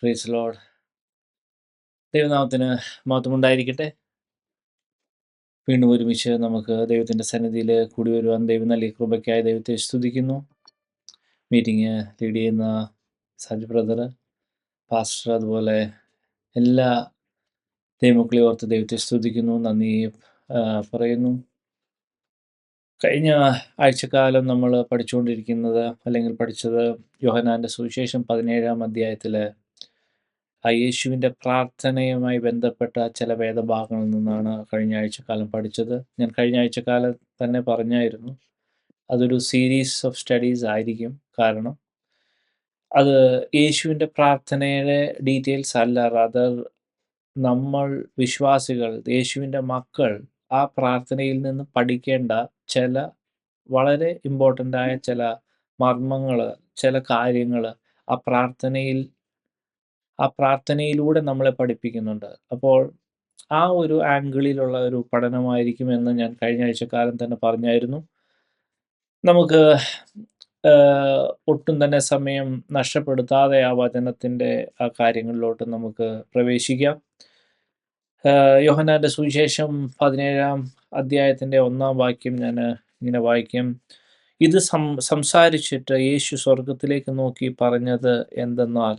Praise Lord. ദൈവനാമത്തിന് മഹത്വമുണ്ടായിരിക്കട്ടെ. വീണ്ടും ഒരുമിച്ച് നമുക്ക് ദൈവത്തിൻ്റെ സന്നിധിയിൽ കൂടി വരുവാൻ ദൈവം നൽകിയ കൃപയ്ക്കായി ദൈവത്തെ സ്തുതിക്കുന്നു. മീറ്റിംഗ് ലീഡ് ചെയ്യുന്ന സജ് ബ്രദർ, പാസ്റ്റർ, അതുപോലെ എല്ലാ ദൈവമക്കളെ ഓർത്ത് ദൈവത്തെ സ്തുതിക്കുന്നു, നന്ദി പറയുന്നു. കഴിഞ്ഞ ആഴ്ചക്കാലം നമ്മൾ പഠിച്ചുകൊണ്ടിരിക്കുന്നത് അല്ലെങ്കിൽ പഠിച്ചത് യോഹന്നാൻ്റെ സുവിശേഷം 17-ാം അധ്യായത്തിൽ യേശുവിൻ്റെ പ്രാർത്ഥനയുമായി ബന്ധപ്പെട്ട ചില വേദഭാഗങ്ങളിൽ നിന്നാണ് കഴിഞ്ഞ ആഴ്ചക്കാലം പഠിച്ചത്. ഞാൻ കഴിഞ്ഞ ആഴ്ചക്കാലം തന്നെ പറഞ്ഞായിരുന്നു, അതൊരു സീരീസ് ഓഫ് സ്റ്റഡീസ് ആയിരിക്കും. കാരണം അത് യേശുവിൻ്റെ പ്രാർത്ഥനയുടെ ഡീറ്റെയിൽസ് അല്ല, റാദർ നമ്മൾ വിശ്വാസികൾ, യേശുവിൻ്റെ മക്കൾ ആ പ്രാർത്ഥനയിൽ നിന്ന് പഠിക്കേണ്ട ചില വളരെ ഇമ്പോർട്ടൻ്റായ ചില മർമ്മങ്ങൾ, ചില കാര്യങ്ങൾ ആ പ്രാർത്ഥനയിലൂടെ നമ്മളെ പഠിപ്പിക്കുന്നുണ്ട്. അപ്പോൾ ആ ഒരു ആംഗിളിലുള്ള ഒരു പഠനമായിരിക്കുമെന്ന് ഞാൻ കഴിഞ്ഞ ആഴ്ചക്കാലം തന്നെ പറഞ്ഞായിരുന്നു. നമുക്ക് ഒട്ടും തന്നെ സമയം നഷ്ടപ്പെടുത്താതെ ആ വചനത്തിൻ്റെ ആ കാര്യങ്ങളിലോട്ട് നമുക്ക് പ്രവേശിക്കാം. യോഹന്നാൻ്റെ സുവിശേഷം 17-ാം അധ്യായത്തിൻ്റെ 1-ാം വാക്യം ഞാൻ ഇങ്ങനെ വായിക്കും. ഇത് സംസാരിച്ചിട്ട് യേശു സ്വർഗത്തിലേക്ക് നോക്കി പറഞ്ഞത് എന്തെന്നാൽ,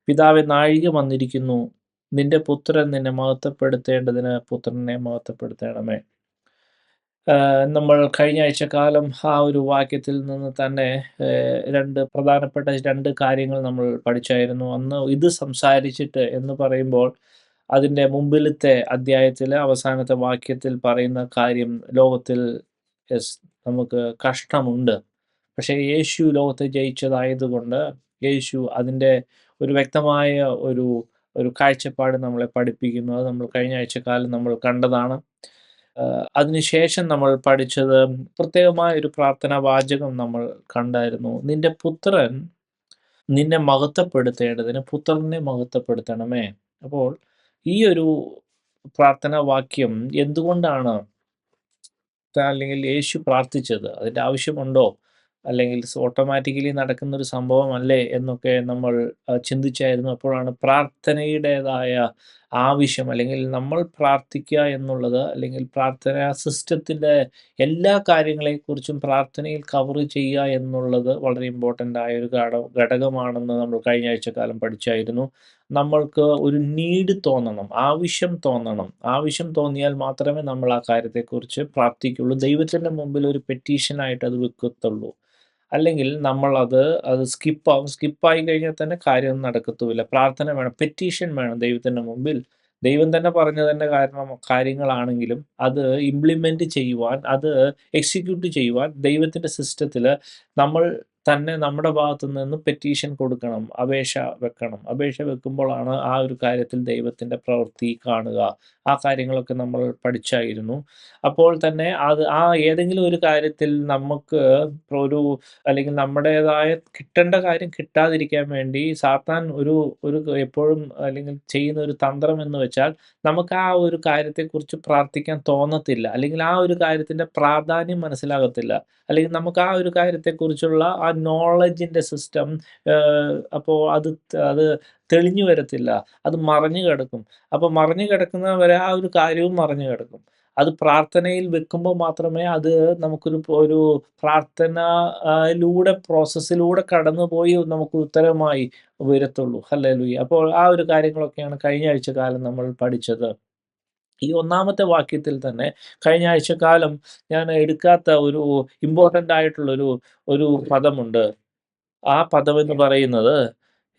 പിതാവേ, നാഴിക വന്നിരിക്കുന്നു, നിന്റെ പുത്രൻ നിന്നെ മഹത്വപ്പെടുത്തേണ്ടതിന് പുത്രനെ മഹത്വപ്പെടുത്തണമേ. നമ്മൾ കഴിഞ്ഞ ആഴ്ചക്കാലം ആ ഒരു വാക്യത്തിൽ നിന്ന് തന്നെ പ്രധാനപ്പെട്ട രണ്ട് കാര്യങ്ങൾ നമ്മൾ പഠിച്ചായിരുന്നു. ഒന്ന്, ഇത് സംസാരിച്ചിട്ട് എന്ന് പറയുമ്പോൾ അതിൻ്റെ മുമ്പിലത്തെ അധ്യായത്തിലെ അവസാനത്തെ വാക്യത്തിൽ പറയുന്ന കാര്യം, ലോകത്തിൽ നമുക്ക് കഷ്ടമുണ്ട്, പക്ഷേ യേശു ലോകത്തെ ജയിച്ചതായതുകൊണ്ട് യേശു അതിൻ്റെ ഒരു വ്യക്തമായ ഒരു കാഴ്ചപ്പാട് നമ്മളെ പഠിപ്പിക്കുന്നു. അത് നമ്മൾ കഴിഞ്ഞ ആഴ്ചക്കാലം നമ്മൾ കണ്ടതാണ്. അതിനുശേഷം നമ്മൾ പഠിച്ചത് പ്രത്യേകമായ ഒരു പ്രാർത്ഥനാ വാചകം നമ്മൾ കണ്ടായിരുന്നു. നിന്റെ പുത്രൻ നിന്നെ മഹത്വപ്പെടുത്തേണ്ടതിന് പുത്രനെ മഹത്വപ്പെടുത്തണമേ. അപ്പോൾ ഈ ഒരു പ്രാർത്ഥനാ വാക്യം എന്തുകൊണ്ടാണ്, അല്ലെങ്കിൽ യേശു പ്രാർത്ഥിച്ചത്, അതിൻ്റെ ആവശ്യമുണ്ടോ, അല്ലെങ്കിൽ ഓട്ടോമാറ്റിക്കലി നടക്കുന്നൊരു സംഭവമല്ലേ എന്നൊക്കെ നമ്മൾ ചിന്തിച്ചായിരുന്നു. അപ്പോഴാണ് പ്രാർത്ഥനയുടേതായ ആവശ്യം, അല്ലെങ്കിൽ നമ്മൾ പ്രാർത്ഥിക്കുക എന്നുള്ളത്, അല്ലെങ്കിൽ പ്രാർത്ഥനാ സിസ്റ്റത്തിൻ്റെ എല്ലാ കാര്യങ്ങളെക്കുറിച്ചും പ്രാർത്ഥനയിൽ കവർ ചെയ്യുക എന്നുള്ളത് വളരെ ഇമ്പോർട്ടൻ്റ് ആയ ഒരു ഘടകമാണെന്ന് നമ്മൾ കഴിഞ്ഞ ആഴ്ചക്കാലം പഠിച്ചായിരുന്നു. നമ്മൾക്ക് ഒരു നീഡ് തോന്നണം, ആവശ്യം തോന്നണം. ആവശ്യം തോന്നിയാൽ മാത്രമേ നമ്മൾ ആ കാര്യത്തെക്കുറിച്ച് പ്രാർത്ഥിക്കുള്ളൂ, ദൈവത്തിൻ്റെ മുമ്പിൽ ഒരു പെറ്റീഷനായിട്ട് അത് വെക്കത്തുള്ളൂ. അല്ലെങ്കിൽ നമ്മൾ അത് സ്കിപ്പായി കഴിഞ്ഞാൽ തന്നെ കാര്യം നടക്കത്തുമില്ല. പ്രാർത്ഥന വേണം, പെറ്റീഷൻ വേണം ദൈവത്തിൻ്റെ മുമ്പിൽ. ദൈവം തന്നെ പറഞ്ഞു തന്നെ കാര്യങ്ങളാണെങ്കിലും അത് ഇംപ്ലിമെൻറ്റ് ചെയ്യുവാൻ, അത് എക്സിക്യൂട്ട് ചെയ്യുവാൻ ദൈവത്തിൻ്റെ സിസ്റ്റത്തിൽ നമ്മൾ തന്നെ നമ്മുടെ ഭാഗത്തു നിന്ന് പെറ്റീഷൻ കൊടുക്കണം, അപേക്ഷ വെക്കണം. അപേക്ഷ വെക്കുമ്പോഴാണ് ആ ഒരു കാര്യത്തിൽ ദൈവത്തിൻ്റെ പ്രവൃത്തി കാണുക. ആ കാര്യങ്ങളൊക്കെ നമ്മൾ പഠിച്ചായിരുന്നു. അപ്പോൾ തന്നെ ഏതെങ്കിലും ഒരു കാര്യത്തിൽ നമുക്ക് അല്ലെങ്കിൽ നമ്മുടേതായ കിട്ടേണ്ട കാര്യം കിട്ടാതിരിക്കാൻ വേണ്ടി സാത്താൻ ഒരു എപ്പോഴും അല്ലെങ്കിൽ ചെയ്യുന്ന ഒരു തന്ത്രം എന്ന് വെച്ചാൽ, നമുക്ക് ആ ഒരു കാര്യത്തെക്കുറിച്ച് പ്രാർത്ഥിക്കാൻ തോന്നത്തില്ല, അല്ലെങ്കിൽ ആ ഒരു കാര്യത്തിൻ്റെ പ്രാധാന്യം മനസ്സിലാകത്തില്ല, അല്ലെങ്കിൽ നമുക്ക് ആ ഒരു കാര്യത്തെക്കുറിച്ചുള്ള ആ നോളജിൻ്റെ സിസ്റ്റം അപ്പോൾ അത് തെളിഞ്ഞു വരത്തില്ല, അത് മറഞ്ഞു കിടക്കും. അപ്പോൾ മറഞ്ഞു കിടക്കുന്നവരെ ആ ഒരു കാര്യവും മറഞ്ഞു കിടക്കും. അത് പ്രാർത്ഥനയിൽ വെക്കുമ്പോൾ മാത്രമേ അത് ഒരു പ്രാർത്ഥനയിലൂടെ, പ്രോസസ്സിലൂടെ കടന്നുപോയി നമുക്ക് ഉത്തരമായി വരത്തുള്ളൂ. ഹല്ലേലൂയ. അപ്പോൾ ആ ഒരു കാര്യങ്ങളൊക്കെയാണ് കഴിഞ്ഞ ആഴ്ചക്കാലം നമ്മൾ പഠിച്ചത്. ഈ 1-ാമത്തെ വാക്യത്തിൽ തന്നെ കഴിഞ്ഞ ആഴ്ചക്കാലം ഞാൻ എടുക്കാത്ത ഒരു ഇമ്പോർട്ടൻ്റ് ആയിട്ടുള്ളൊരു പദമുണ്ട്. ആ പദം എന്ന് പറയുന്നത്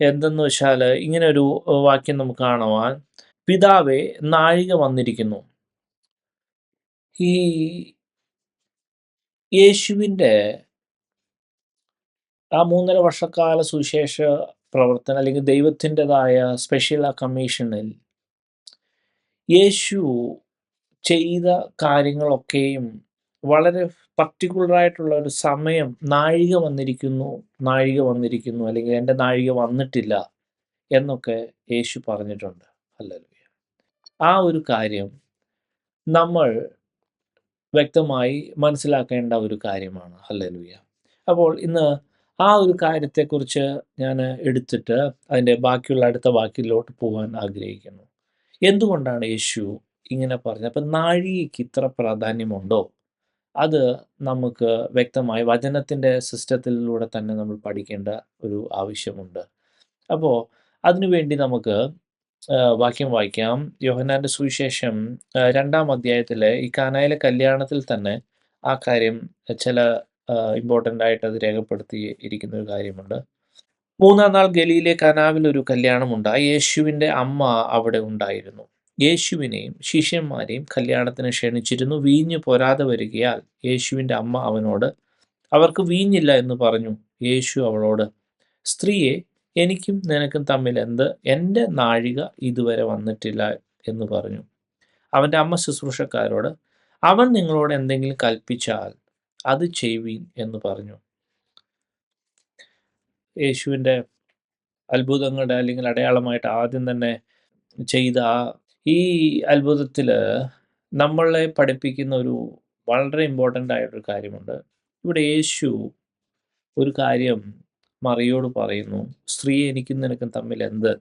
എന്തെന്ന് വെച്ചാൽ, ഇങ്ങനെ ഒരു വാക്യം നമുക്ക് കാണുവാൻ, പിതാവേ, നാഴിക വന്നിരിക്കുന്നു. ഈ യേശുവിൻ്റെ ആ 3.5 വർഷക്കാല സുവിശേഷ പ്രവർത്തനം, അല്ലെങ്കിൽ ദൈവത്തിൻ്റെതായ സ്പെഷ്യൽ കമ്മീഷനിൽ യേശു ചെയ്ത കാര്യങ്ങളൊക്കെയും വളരെ പർട്ടിക്കുലറായിട്ടുള്ള ഒരു സമയം, നാഴിക വന്നിരിക്കുന്നു, അല്ലെങ്കിൽ എൻ്റെ നാഴിക വന്നിട്ടില്ല എന്നൊക്കെ യേശു പറഞ്ഞിട്ടുണ്ട്. ഹല്ലേലൂയ. ആ ഒരു കാര്യം നമ്മൾ വ്യക്തമായി മനസ്സിലാക്കേണ്ട ഒരു കാര്യമാണ്. ഹല്ലേലൂയ. അപ്പോൾ ഇന്ന് ആ ഒരു കാര്യത്തെക്കുറിച്ച് ഞാൻ എടുത്തിട്ട് അതിൻ്റെ ബാക്കിയുള്ള അടുത്ത വാക്കിലോട്ട് പോകാൻ ആഗ്രഹിക്കുന്നു. എന്തുകൊണ്ടാണ് യേശു ഇങ്ങനെ പറഞ്ഞത്? അപ്പം നാഴികയ്ക്ക് ഇത്ര പ്രാധാന്യമുണ്ടോ? അത് നമുക്ക് വ്യക്തമായി വചനത്തിൻ്റെ സിസ്റ്റത്തിലൂടെ തന്നെ നമ്മൾ പഠിക്കേണ്ട ഒരു ആവശ്യമുണ്ട്. അപ്പോൾ അതിനുവേണ്ടി നമുക്ക് വാക്യം വായിക്കാം. യോഹന്നാന്റെ സുവിശേഷം 2-ാം അധ്യായത്തിലെ ഈ കാനായിലെ കല്യാണത്തിൽ തന്നെ ആ കാര്യം ചില ഇമ്പോർട്ടൻ്റ് ആയിട്ട് അത് രേഖപ്പെടുത്തി ഇരിക്കുന്ന ഒരു കാര്യമുണ്ട്. 3-ാം നാൾ ഗലീലെ കാനാവിൽ ഒരു കല്യാണമുണ്ടായി. യേശുവിൻ്റെ അമ്മ അവിടെ ഉണ്ടായിരുന്നു. യേശുവിനെയും ശിഷ്യന്മാരെയും കല്യാണത്തിന് ക്ഷണിച്ചിരുന്നു. വീഞ്ഞ് പോരാതെ വരികയാൽ യേശുവിൻ്റെ അമ്മ അവനോട്, അവർക്ക് വീഞ്ഞില്ല എന്ന് പറഞ്ഞു. യേശു അവളോട്, സ്ത്രീയെ, എനിക്കും നിനക്കും തമ്മിൽ എന്ത്? എൻ്റെ നാഴിക ഇതുവരെ വന്നിട്ടില്ല എന്ന് പറഞ്ഞു. അവൻ്റെ അമ്മ ശുശ്രൂഷക്കാരോട്, അവൻ നിങ്ങളോട് എന്തെങ്കിലും കൽപ്പിച്ചാൽ അത് ചെയ്യുവീൻ എന്ന് പറഞ്ഞു. യേശുവിൻ്റെ അത്ഭുതങ്ങളുടെ അല്ലെങ്കിൽ അടയാളമായിട്ട് ആദ്യം തന്നെ ചെയ്ത ഈ അത്ഭുതത്തിൽ നമ്മളെ പഠിപ്പിക്കുന്ന ഒരു വളരെ ഇമ്പോർട്ടൻ്റ് ആയിട്ടൊരു കാര്യമുണ്ട്. ഇവിടെ യേശു ഒരു കാര്യം മറിയോട് പറയുന്നു, സ്ത്രീയെ, എനിക്കും നിനക്കും തമ്മിൽ എന്ത്?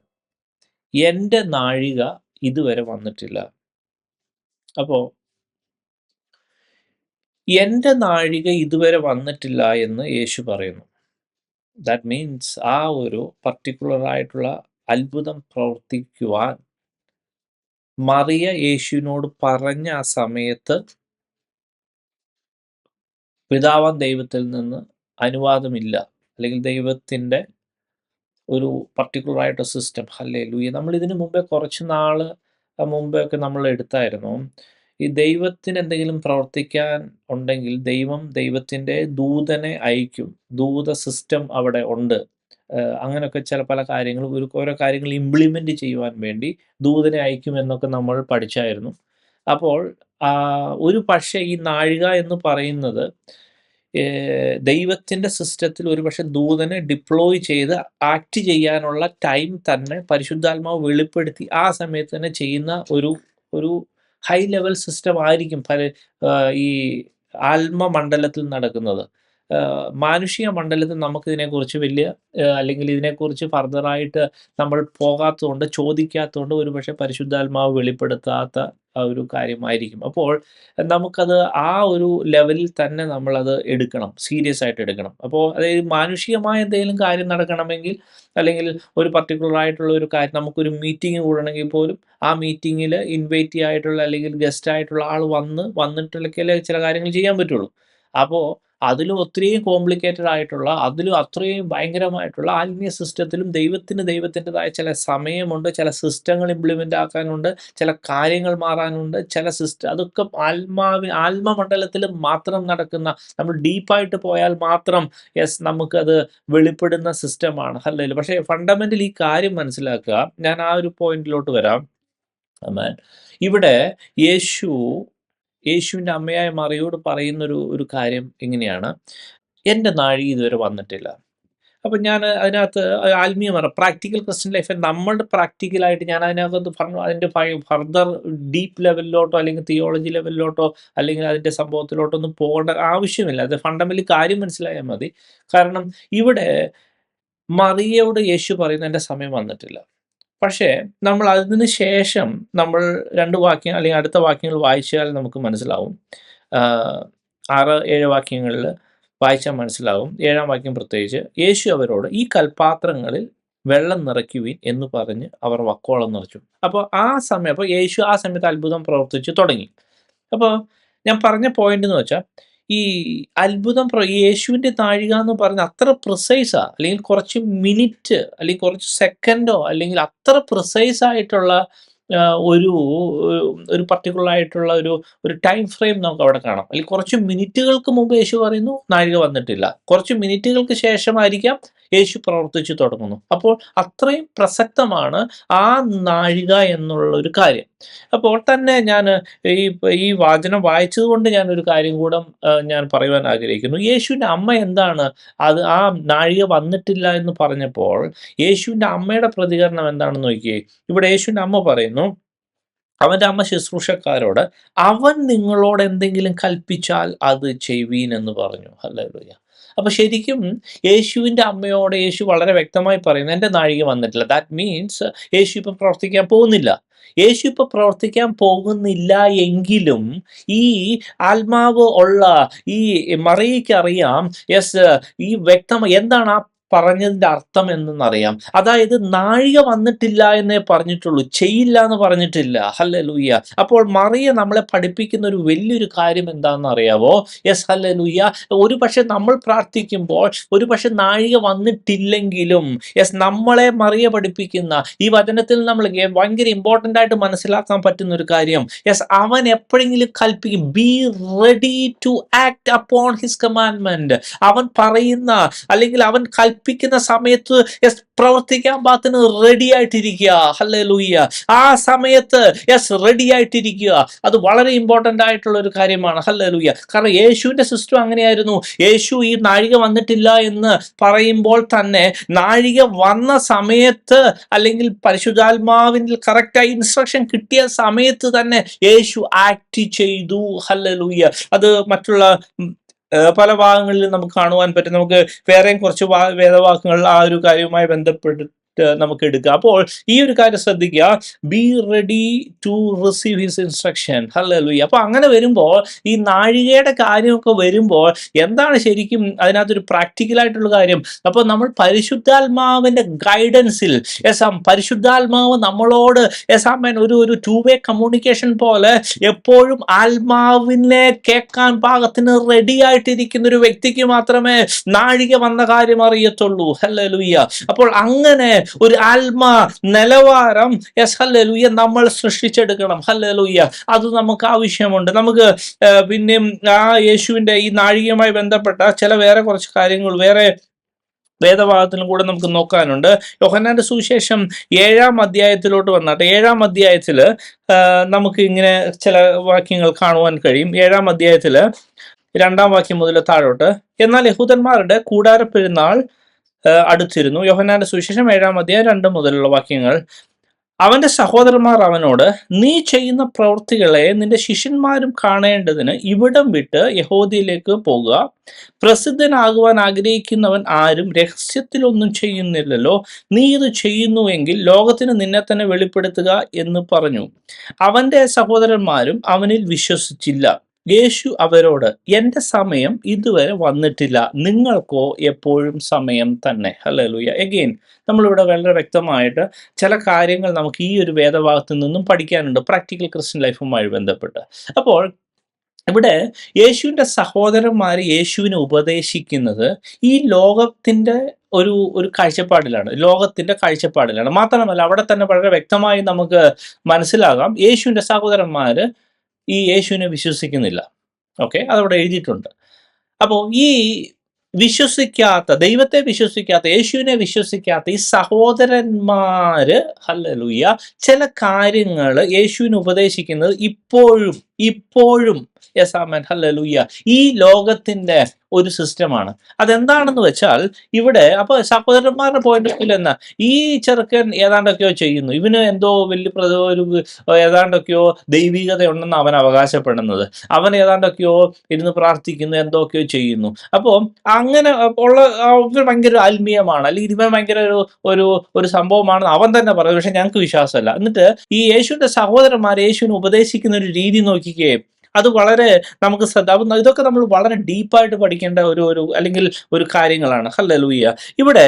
എൻ്റെ നാഴിക ഇതുവരെ വന്നിട്ടില്ല. അപ്പോൾ എൻ്റെ നാഴിക ഇതുവരെ വന്നിട്ടില്ല എന്ന് യേശു പറയുന്നു. ദാറ്റ് മീൻസ് ആ ഒരു പർട്ടിക്കുലർ ആയിട്ടുള്ള അത്ഭുതം പ്രവർത്തിക്കുവാൻ മറിയ യേശുവിനോട് പറഞ്ഞ ആ സമയത്ത് പിതാവാം ദൈവത്തിൽ നിന്ന് അനുവാദമില്ല, അല്ലെങ്കിൽ ദൈവത്തിൻ്റെ ഒരു പർട്ടിക്കുലർ ആയിട്ട് സിസ്റ്റം. ഹല്ലേലൂയ. നമ്മൾ ഇതിനു മുമ്പേ കുറച്ച് നാൾ മുമ്പേ ഒക്കെ നമ്മൾ എടുത്തായിരുന്നു. ഈ ദൈവത്തിന് എന്തെങ്കിലും പ്രവർത്തിക്കാൻ ഉണ്ടെങ്കിൽ ദൈവത്തിൻ്റെ ദൂതനെ അയക്കും. ദൂത സിസ്റ്റം അവിടെ ഉണ്ട്. അങ്ങനെയൊക്കെ പല കാര്യങ്ങളും ഓരോ കാര്യങ്ങൾ ഇംപ്ലിമെൻ്റ് ചെയ്യുവാൻ വേണ്ടി ദൂതനെ അയക്കുമെന്നൊക്കെ നമ്മൾ പഠിച്ചായിരുന്നു. അപ്പോൾ ഒരു പക്ഷേ ഈ നാഴിക എന്ന് പറയുന്നത് ദൈവത്തിൻ്റെ സിസ്റ്റത്തിൽ ഒരുപക്ഷെ ദൂതനെ ഡിപ്ലോയ് ചെയ്ത് ആക്ട് ചെയ്യാനുള്ള ടൈം തന്നെ പരിശുദ്ധാത്മാവ് വെളിപ്പെടുത്തി ആ സമയത്ത് തന്നെ ചെയ്യുന്ന ഒരു ഹൈ ലെവൽ സിസ്റ്റം ആയിരിക്കും ഈ ആത്മമണ്ഡലത്തിൽ നടക്കുന്നത്. മാനുഷിക മണ്ഡലത്തിൽ നമുക്കിതിനെക്കുറിച്ച് വലിയ അല്ലെങ്കിൽ ഇതിനെക്കുറിച്ച് ഫർദറായിട്ട് നമ്മൾ പോകാത്തതുകൊണ്ട്, ചോദിക്കാത്തതുകൊണ്ട് ഒരുപക്ഷെ പരിശുദ്ധാത്മാവ് വെളിപ്പെടുത്താത്ത ഒരു കാര്യമായിരിക്കും. അപ്പോൾ നമുക്കത് ആ ഒരു ലെവലിൽ തന്നെ നമ്മളത് എടുക്കണം, സീരിയസ് ആയിട്ട് എടുക്കണം. അപ്പോൾ അതായത് മാനുഷികമായ എന്തെങ്കിലും കാര്യം നടക്കണമെങ്കിൽ, അല്ലെങ്കിൽ ഒരു പർട്ടിക്കുലർ ആയിട്ടുള്ള ഒരു കാര്യം, നമുക്കൊരു മീറ്റിംഗ് കൂടണമെങ്കിൽ പോലും ആ മീറ്റിങ്ങിൽ ഇൻവൈറ്റ് ആയിട്ടുള്ള അല്ലെങ്കിൽ ഗസ്റ്റ് ആയിട്ടുള്ള ആൾ വന്നിട്ടൊക്കെയല്ലേ ചില കാര്യങ്ങൾ ചെയ്യാൻ പറ്റുള്ളൂ. അപ്പോൾ അതിലും ഒത്തിരിയും കോംപ്ലിക്കേറ്റഡ് ആയിട്ടുള്ള, അതിലും അത്രയും ഭയങ്കരമായിട്ടുള്ള ആത്മീയ സിസ്റ്റത്തിലും ദൈവത്തിൻ്റെതായ ചില സമയമുണ്ട്, ചില സിസ്റ്റങ്ങൾ ഇംപ്ലിമെൻ്റ് ആക്കാനുണ്ട്, ചില കാര്യങ്ങൾ മാറാനുണ്ട്, ചില അതൊക്കെ ആത്മമണ്ഡലത്തിൽ മാത്രം നടക്കുന്ന, നമ്മൾ ഡീപ്പായിട്ട് പോയാൽ മാത്രം നമുക്കത് വെളിപ്പെടുന്ന സിസ്റ്റമാണ്. അല്ലല്ലോ. പക്ഷേ ഫണ്ടമെൻ്റലി ഈ കാര്യം മനസ്സിലാക്കുക. ഞാൻ ആ ഒരു പോയിന്റിലോട്ട് വരാം. ആമേൻ. ഇവിടെ യേശുവിൻ്റെ അമ്മയായ മറിയോട് പറയുന്നൊരു കാര്യം ഇങ്ങനെയാണ്, എൻ്റെ നാഴിക ഇതുവരെ വന്നിട്ടില്ല. അപ്പം ഞാൻ അതിനകത്ത് ആത്മീയമാണ്, പ്രാക്ടിക്കൽ ക്രിസ്ത്യൻ ലൈഫ്, നമ്മളുടെ പ്രാക്ടിക്കലായിട്ട് ഞാൻ അതിനകത്ത് പറഞ്ഞു അതിൻ്റെ ഫർദർ ഡീപ്പ് ലെവലിലോട്ടോ അല്ലെങ്കിൽ തിയോളജി ലെവലിലോട്ടോ അല്ലെങ്കിൽ അതിൻ്റെ സംഭവത്തിലോട്ടോ ഒന്നും പോകേണ്ട ആവശ്യമില്ല. അത് ഫണ്ടമെൻ്റലി കാര്യം മനസ്സിലായാൽ മതി. കാരണം ഇവിടെ മറിയയോട് യേശു പറയുന്നു, എൻ്റെ സമയം വന്നിട്ടില്ല. പക്ഷേ നമ്മൾ അതിന് ശേഷം നമ്മൾ 2 വാക്യം അല്ലെങ്കിൽ അടുത്ത വാക്യങ്ങൾ വായിച്ചാൽ നമുക്ക് മനസ്സിലാവും. 6, 7 വാക്യങ്ങളിൽ വായിച്ചാൽ മനസ്സിലാവും. 7-ാം വാക്യം പ്രത്യേകിച്ച്, യേശു അവരോട്, ഈ കൽപാത്രങ്ങളിൽ വെള്ളം നിറയ്ക്കുവിൻ എന്ന് പറഞ്ഞ് അവർ വക്കോളം നിറച്ചു. അപ്പോൾ യേശു ആ സമയത്ത് അത്ഭുതം പ്രവർത്തിച്ച് തുടങ്ങി. അപ്പോൾ ഞാൻ പറഞ്ഞ പോയിന്റ് എന്ന് വെച്ചാൽ, ഈ അത്ഭുതം യേശുവിൻ്റെ നാഴിക എന്ന് പറഞ്ഞാൽ അത്ര പ്രിസൈസാ, അല്ലെങ്കിൽ കുറച്ച് മിനിറ്റ് അല്ലെങ്കിൽ കുറച്ച് സെക്കൻഡോ അല്ലെങ്കിൽ അത്ര പ്രിസൈസ് ആയിട്ടുള്ള ഒരു ഒരു പർട്ടിക്കുലർ ആയിട്ടുള്ള ഒരു ടൈം ഫ്രെയിം നമുക്ക് അവിടെ കാണാം. അല്ലെങ്കിൽ കുറച്ച് മിനിറ്റുകൾക്ക് മുമ്പ് യേശു പറയുന്നു നാഴിക വന്നിട്ടില്ല, കുറച്ച് മിനിറ്റുകൾക്ക് ശേഷമായിരിക്കാം യേശു പ്രവർത്തിച്ചു തുടങ്ങുന്നു. അപ്പോൾ അത്രയും പ്രസക്തമാണ് ആ നാഴിക എന്നുള്ള ഒരു കാര്യം. അപ്പോൾ തന്നെ ഞാൻ ഈ വാചനം വായിച്ചതുകൊണ്ട് ഞാനൊരു കാര്യം കൂടെ ഞാൻ പറയുവാൻ ആഗ്രഹിക്കുന്നു. യേശുവിൻ്റെ അമ്മ എന്താണ് ആ നാഴിക വന്നിട്ടില്ല എന്ന് പറഞ്ഞപ്പോൾ യേശുവിൻ്റെ അമ്മയുടെ പ്രതികരണം എന്താണെന്ന് നോക്കിയേ. ഇവിടെ യേശുവിൻ്റെ അമ്മ പറയുന്നു, അവൻ്റെ അമ്മ ശുശ്രൂഷക്കാരോട്, അവൻ നിങ്ങളോട് എന്തെങ്കിലും കൽപ്പിച്ചാൽ അത് ചെയ്യുവീൻ എന്ന് പറഞ്ഞു. ഹല്ലേലൂയ. അപ്പൊ ശരിക്കും യേശുവിന്റെ അമ്മയോട് യേശു വളരെ വ്യക്തമായി പറയുന്നു, എൻ്റെ നാഴിക വന്നിട്ടില്ല. ദാറ്റ് മീൻസ് യേശു ഇപ്പൊ പ്രവർത്തിക്കാൻ പോകുന്നില്ല. യേശു ഇപ്പൊ പ്രവർത്തിക്കാൻ പോകുന്നില്ല എങ്കിലും ഈ ആത്മാവ് ഉള്ള ഈ മറിയയ്ക്ക് അറിയാം, യെസ്, ഈ വ്യക്തം എന്താണ് ആ പറഞ്ഞതിന്റെ അർത്ഥം എന്നറിയാം. അതായത് നാഴിക വന്നിട്ടില്ല എന്നേ പറഞ്ഞിട്ടുള്ളൂ, ചെയ്യില്ല എന്ന് പറഞ്ഞിട്ടില്ല. ഹല്ലേലൂയ. അപ്പോൾ മറിയ നമ്മളെ പഠിപ്പിക്കുന്ന ഒരു വലിയൊരു കാര്യം എന്താണെന്ന് അറിയാവോ? Yes, hallelujah. ഒരു പക്ഷെ നമ്മൾ പ്രാർത്ഥിക്കുമ്പോൾ ഒരു പക്ഷെ നാഴിക വന്നിട്ടില്ലെങ്കിലും യെസ്, നമ്മളെ മറിയ പഠിപ്പിക്കുന്ന ഈ വചനത്തിൽ നമ്മൾ ഭയങ്കര ഇമ്പോർട്ടൻ്റ് ആയിട്ട് മനസ്സിലാക്കാൻ പറ്റുന്ന ഒരു കാര്യം, യെസ്, അവൻ എപ്പോഴെങ്കിലും കൽപ്പിക്കും, be ready to act upon his commandment. അവൻ പറയുന്ന അല്ലെങ്കിൽ അവൻ കൽപ്പിക്കുന്ന സമയത്ത് യെസ് പ്രവർത്തിക്കാൻ പാകത്തിന് റെഡി ആയിട്ടിരിക്കുക. ഹല്ലേലൂയ. ആ സമയത്ത് യെസ് റെഡി ആയിട്ടിരിക്കുക. അത് വളരെ ഇമ്പോർട്ടൻ്റ് ആയിട്ടുള്ള ഒരു കാര്യമാണ്. ഹല്ലേലൂയ. കാരണം യേശുവിന്റെ സിസ്റ്റം അങ്ങനെയായിരുന്നു. യേശു ഈ നാഴിക വന്നിട്ടില്ല എന്ന് പറയുമ്പോൾ തന്നെ നാഴിക വന്ന സമയത്ത് അല്ലെങ്കിൽ പരിശുദ്ധാത്മാവിന്റെ കറക്റ്റായി ഇൻസ്ട്രക്ഷൻ കിട്ടിയ സമയത്ത് തന്നെ യേശു ആക്ട് ചെയ്തു. ഹല്ലേലൂയ. അത് മറ്റുള്ള പല ഭാഗങ്ങളിലും നമുക്ക് കാണുവാൻ പറ്റും. നമുക്ക് വേറെയും കുറച്ച് വേദവാക്യങ്ങൾ ആ ഒരു കാര്യവുമായി ബന്ധപ്പെട്ട് നമുക്ക് എടുക്കാം. അപ്പോൾ ഈ ഒരു കാര്യം ശ്രദ്ധിക്കുക, be ready to receive his instruction. Hallelujah. അപ്പൊ അങ്ങനെ വരുമ്പോൾ ഈ നാഴികയുടെ കാര്യമൊക്കെ വരുമ്പോൾ എന്താണ് ശരിക്കും അതിനകത്തൊരു പ്രാക്ടിക്കലായിട്ടുള്ള കാര്യം? അപ്പോൾ നമ്മൾ പരിശുദ്ധാത്മാവിന്റെ ഗൈഡൻസിൽ പരിശുദ്ധാത്മാവ് നമ്മളോട് ഒരു ടു വേ കമ്മ്യൂണിക്കേഷൻ പോലെ എപ്പോഴും ആത്മാവിനെ കേൾക്കാൻ പാകത്തിന് റെഡി ആയിട്ടിരിക്കുന്ന ഒരു വ്യക്തിക്ക് മാത്രമേ നാഴിക വന്ന കാര്യം അറിയത്തുള്ളൂ. ഹല്ലേലൂയ. അപ്പോൾ അങ്ങനെ ഒരു ആത്മ നിലവാരം ഹല്ലേലൂയ നമ്മൾ സൃഷ്ടിച്ചെടുക്കണം. ഹല്ലേലൂയ. അത് നമുക്ക് ആവശ്യമുണ്ട്. നമുക്ക് പിന്നെയും ആ യേശുവിന്റെ ഈ നാഴികയുമായി ബന്ധപ്പെട്ട ചില വേറെ കുറച്ച് കാര്യങ്ങൾ വേറെ വേദഭാഗത്തിലും കൂടെ നമുക്ക് നോക്കാനുണ്ട്. യോഹന്നാന്റെ സുവിശേഷം 7-ാം അധ്യായത്തിലോട്ട് വന്നാട്ടെ. 7-ാം അധ്യായത്തില് നമുക്ക് ഇങ്ങനെ ചില വാക്യങ്ങൾ കാണുവാൻ കഴിയും. 7-ാം അധ്യായത്തില് 2-ാം വാക്യം മുതൽ താഴോട്ട്. എന്നാൽ യഹൂദന്മാരുടെ കൂടാര പെരുന്നാൾ അടുത്തിരുന്നു. യോഹന്നാന്റെ സുവിശേഷം 7-ാം അധ്യായം 2 മുതലുള്ള വാക്യങ്ങൾ. അവന്റെ സഹോദരന്മാർ അവനോട്, നീ ചെയ്യുന്ന പ്രവൃത്തികളെ നിന്റെ ശിഷ്യന്മാരും കാണേണ്ടതിന് ഇവിടം വിട്ട് യഹൂദയിലേക്ക് പോകുക. പ്രസിദ്ധനാകുവാൻ ആഗ്രഹിക്കുന്നവൻ ആരും രഹസ്യത്തിലൊന്നും ചെയ്യുന്നില്ലല്ലോ. നീ ഇത് ചെയ്യുന്നുവെങ്കിൽ ലോകത്തിന് നിന്നെ തന്നെ വെളിപ്പെടുത്തുക എന്ന് പറഞ്ഞു. അവന്റെ സഹോദരന്മാരും അവനിൽ വിശ്വസിച്ചില്ല. യേശു അവരോട്, എൻ്റെ സമയം ഇതുവരെ വന്നിട്ടില്ല, നിങ്ങൾക്കോ എപ്പോഴും സമയം തന്നെ. ഹല്ലേലൂയ. എഗെയിൻ നമ്മളിവിടെ വളരെ വ്യക്തമായിട്ട് ചില കാര്യങ്ങൾ നമുക്ക് ഈ ഒരു വേദഭാഗത്തു നിന്നും പഠിക്കാനുണ്ട് പ്രാക്ടിക്കൽ ക്രിസ്ത്യൻ ലൈഫുമായി ബന്ധപ്പെട്ട്. അപ്പോൾ ഇവിടെ യേശുവിൻ്റെ സഹോദരന്മാർ യേശുവിനെ ഉപദേശിക്കുന്നത് ഈ ലോകത്തിൻ്റെ ഒരു കാഴ്ചപ്പാടിലാണ്, ലോകത്തിൻ്റെ കാഴ്ചപ്പാടിലാണ്. മാത്രമല്ല അവിടെ തന്നെ വളരെ വ്യക്തമായി നമുക്ക് മനസ്സിലാകാം, യേശുവിൻ്റെ സഹോദരന്മാർ ഈ യേശുവിനെ വിശ്വസിക്കുന്നില്ല. ഓക്കെ, അതവിടെ എഴുതിയിട്ടുണ്ട്. അപ്പോൾ ഈ വിശ്വസിക്കാത്ത, ദൈവത്തെ വിശ്വസിക്കാത്ത, യേശുവിനെ വിശ്വസിക്കാത്ത ഈ സഹോദരന്മാര് ഹല്ലേലൂയ ചില കാര്യങ്ങൾ യേശുവിനെ ഉപദേശിക്കുന്നത് ഇപ്പോഴും യെസ് ആമേൻ ഹല്ലേലൂയ ഈ ലോകത്തിന്റെ ഒരു സിസ്റ്റമാണ്. അതെന്താണെന്ന് വെച്ചാൽ ഇവിടെ അപ്പോൾ സഹോദരന്മാരുടെ പോയിന്റ് ഓഫ് വ്യൂ എന്നാ, ഈ ചെറുക്കൻ ഏതാണ്ടൊക്കെയോ ചെയ്യുന്നു, ഇവന് എന്തോ വലിയ ഒരു ഏതാണ്ടൊക്കെയോ ദൈവികത ഉണ്ടെന്ന് അവൻ അവകാശപ്പെടുന്നത്, അവൻ ഏതാണ്ടൊക്കെയോ ഇരുന്ന് പ്രാർത്ഥിക്കുന്നു, എന്തൊക്കെയോ ചെയ്യുന്നു. അപ്പോൾ അങ്ങനെ ഉള്ള ഭയങ്കര ആത്മീയമാണ്, അല്ലെങ്കിൽ ഇവൻ ഭയങ്കര ഒരു സംഭവമാണെന്ന് അവൻ തന്നെ പറയുന്നത്. പക്ഷെ ഞങ്ങൾക്ക് വിശ്വാസമല്ല. എന്നിട്ട് ഈ യേശുവിന്റെ സഹോദരന്മാർ യേശുവിനെ ഉപദേശിക്കുന്ന ഒരു രീതി നോക്കിക്കേ, അത് വളരെ നമുക്ക് ഇതൊക്കെ നമ്മൾ വളരെ ഡീപ്പായിട്ട് പഠിക്കേണ്ട അല്ലെങ്കിൽ ഒരു കാര്യങ്ങളാണ്. ഹല്ലേലൂയ. ഇവിടെ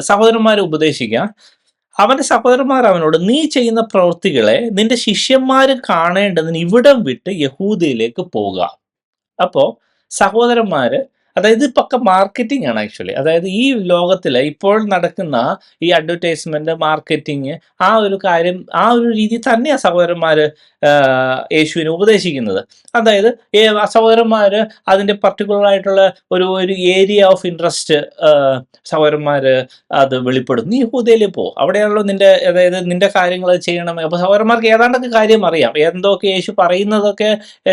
സഹോദരന്മാരെ ഉപദേശിക്കുക. അവന്റെ സഹോദരന്മാർ അവനോട്, നീ ചെയ്യുന്ന പ്രവൃത്തികളെ നിന്റെ ശിഷ്യന്മാരും കാണേണ്ടതിന് ഇവിടം വിട്ട് യഹൂദയിലേക്ക് പോകുക. അപ്പോൾ സഹോദരന്മാര്, അതായത് പക്ക മാർക്കറ്റിംഗ് ആണ് ആക്ച്വലി. അതായത് ഈ ലോകത്തിൽ ഇപ്പോൾ നടക്കുന്ന ഈ അഡ്വർടൈസ്മെന്റ്, മാർക്കറ്റിംഗ്, ആ ഒരു കാര്യം, ആ ഒരു രീതി തന്നെയാണ് സഹോദരന്മാര് യേശുവിനെ ഉപദേശിക്കുന്നത്. അതായത് സഹോദരന്മാര് അതിൻ്റെ പർട്ടിക്കുലർ ആയിട്ടുള്ള ഒരു ഏരിയ ഓഫ് ഇൻട്രസ്റ്റ് സഹോദരന്മാര് അത് വെളിപ്പെടും. നീ യഹൂദയിൽ പോ, അവിടെയാണല്ലോ നിന്റെ കാര്യങ്ങൾ ചെയ്യണം. അപ്പൊ സഹോദരന്മാർക്ക് ഏതാണ്ടൊക്കെ കാര്യം അറിയാം, എന്തൊക്കെ യേശു പറയുന്നതൊക്കെ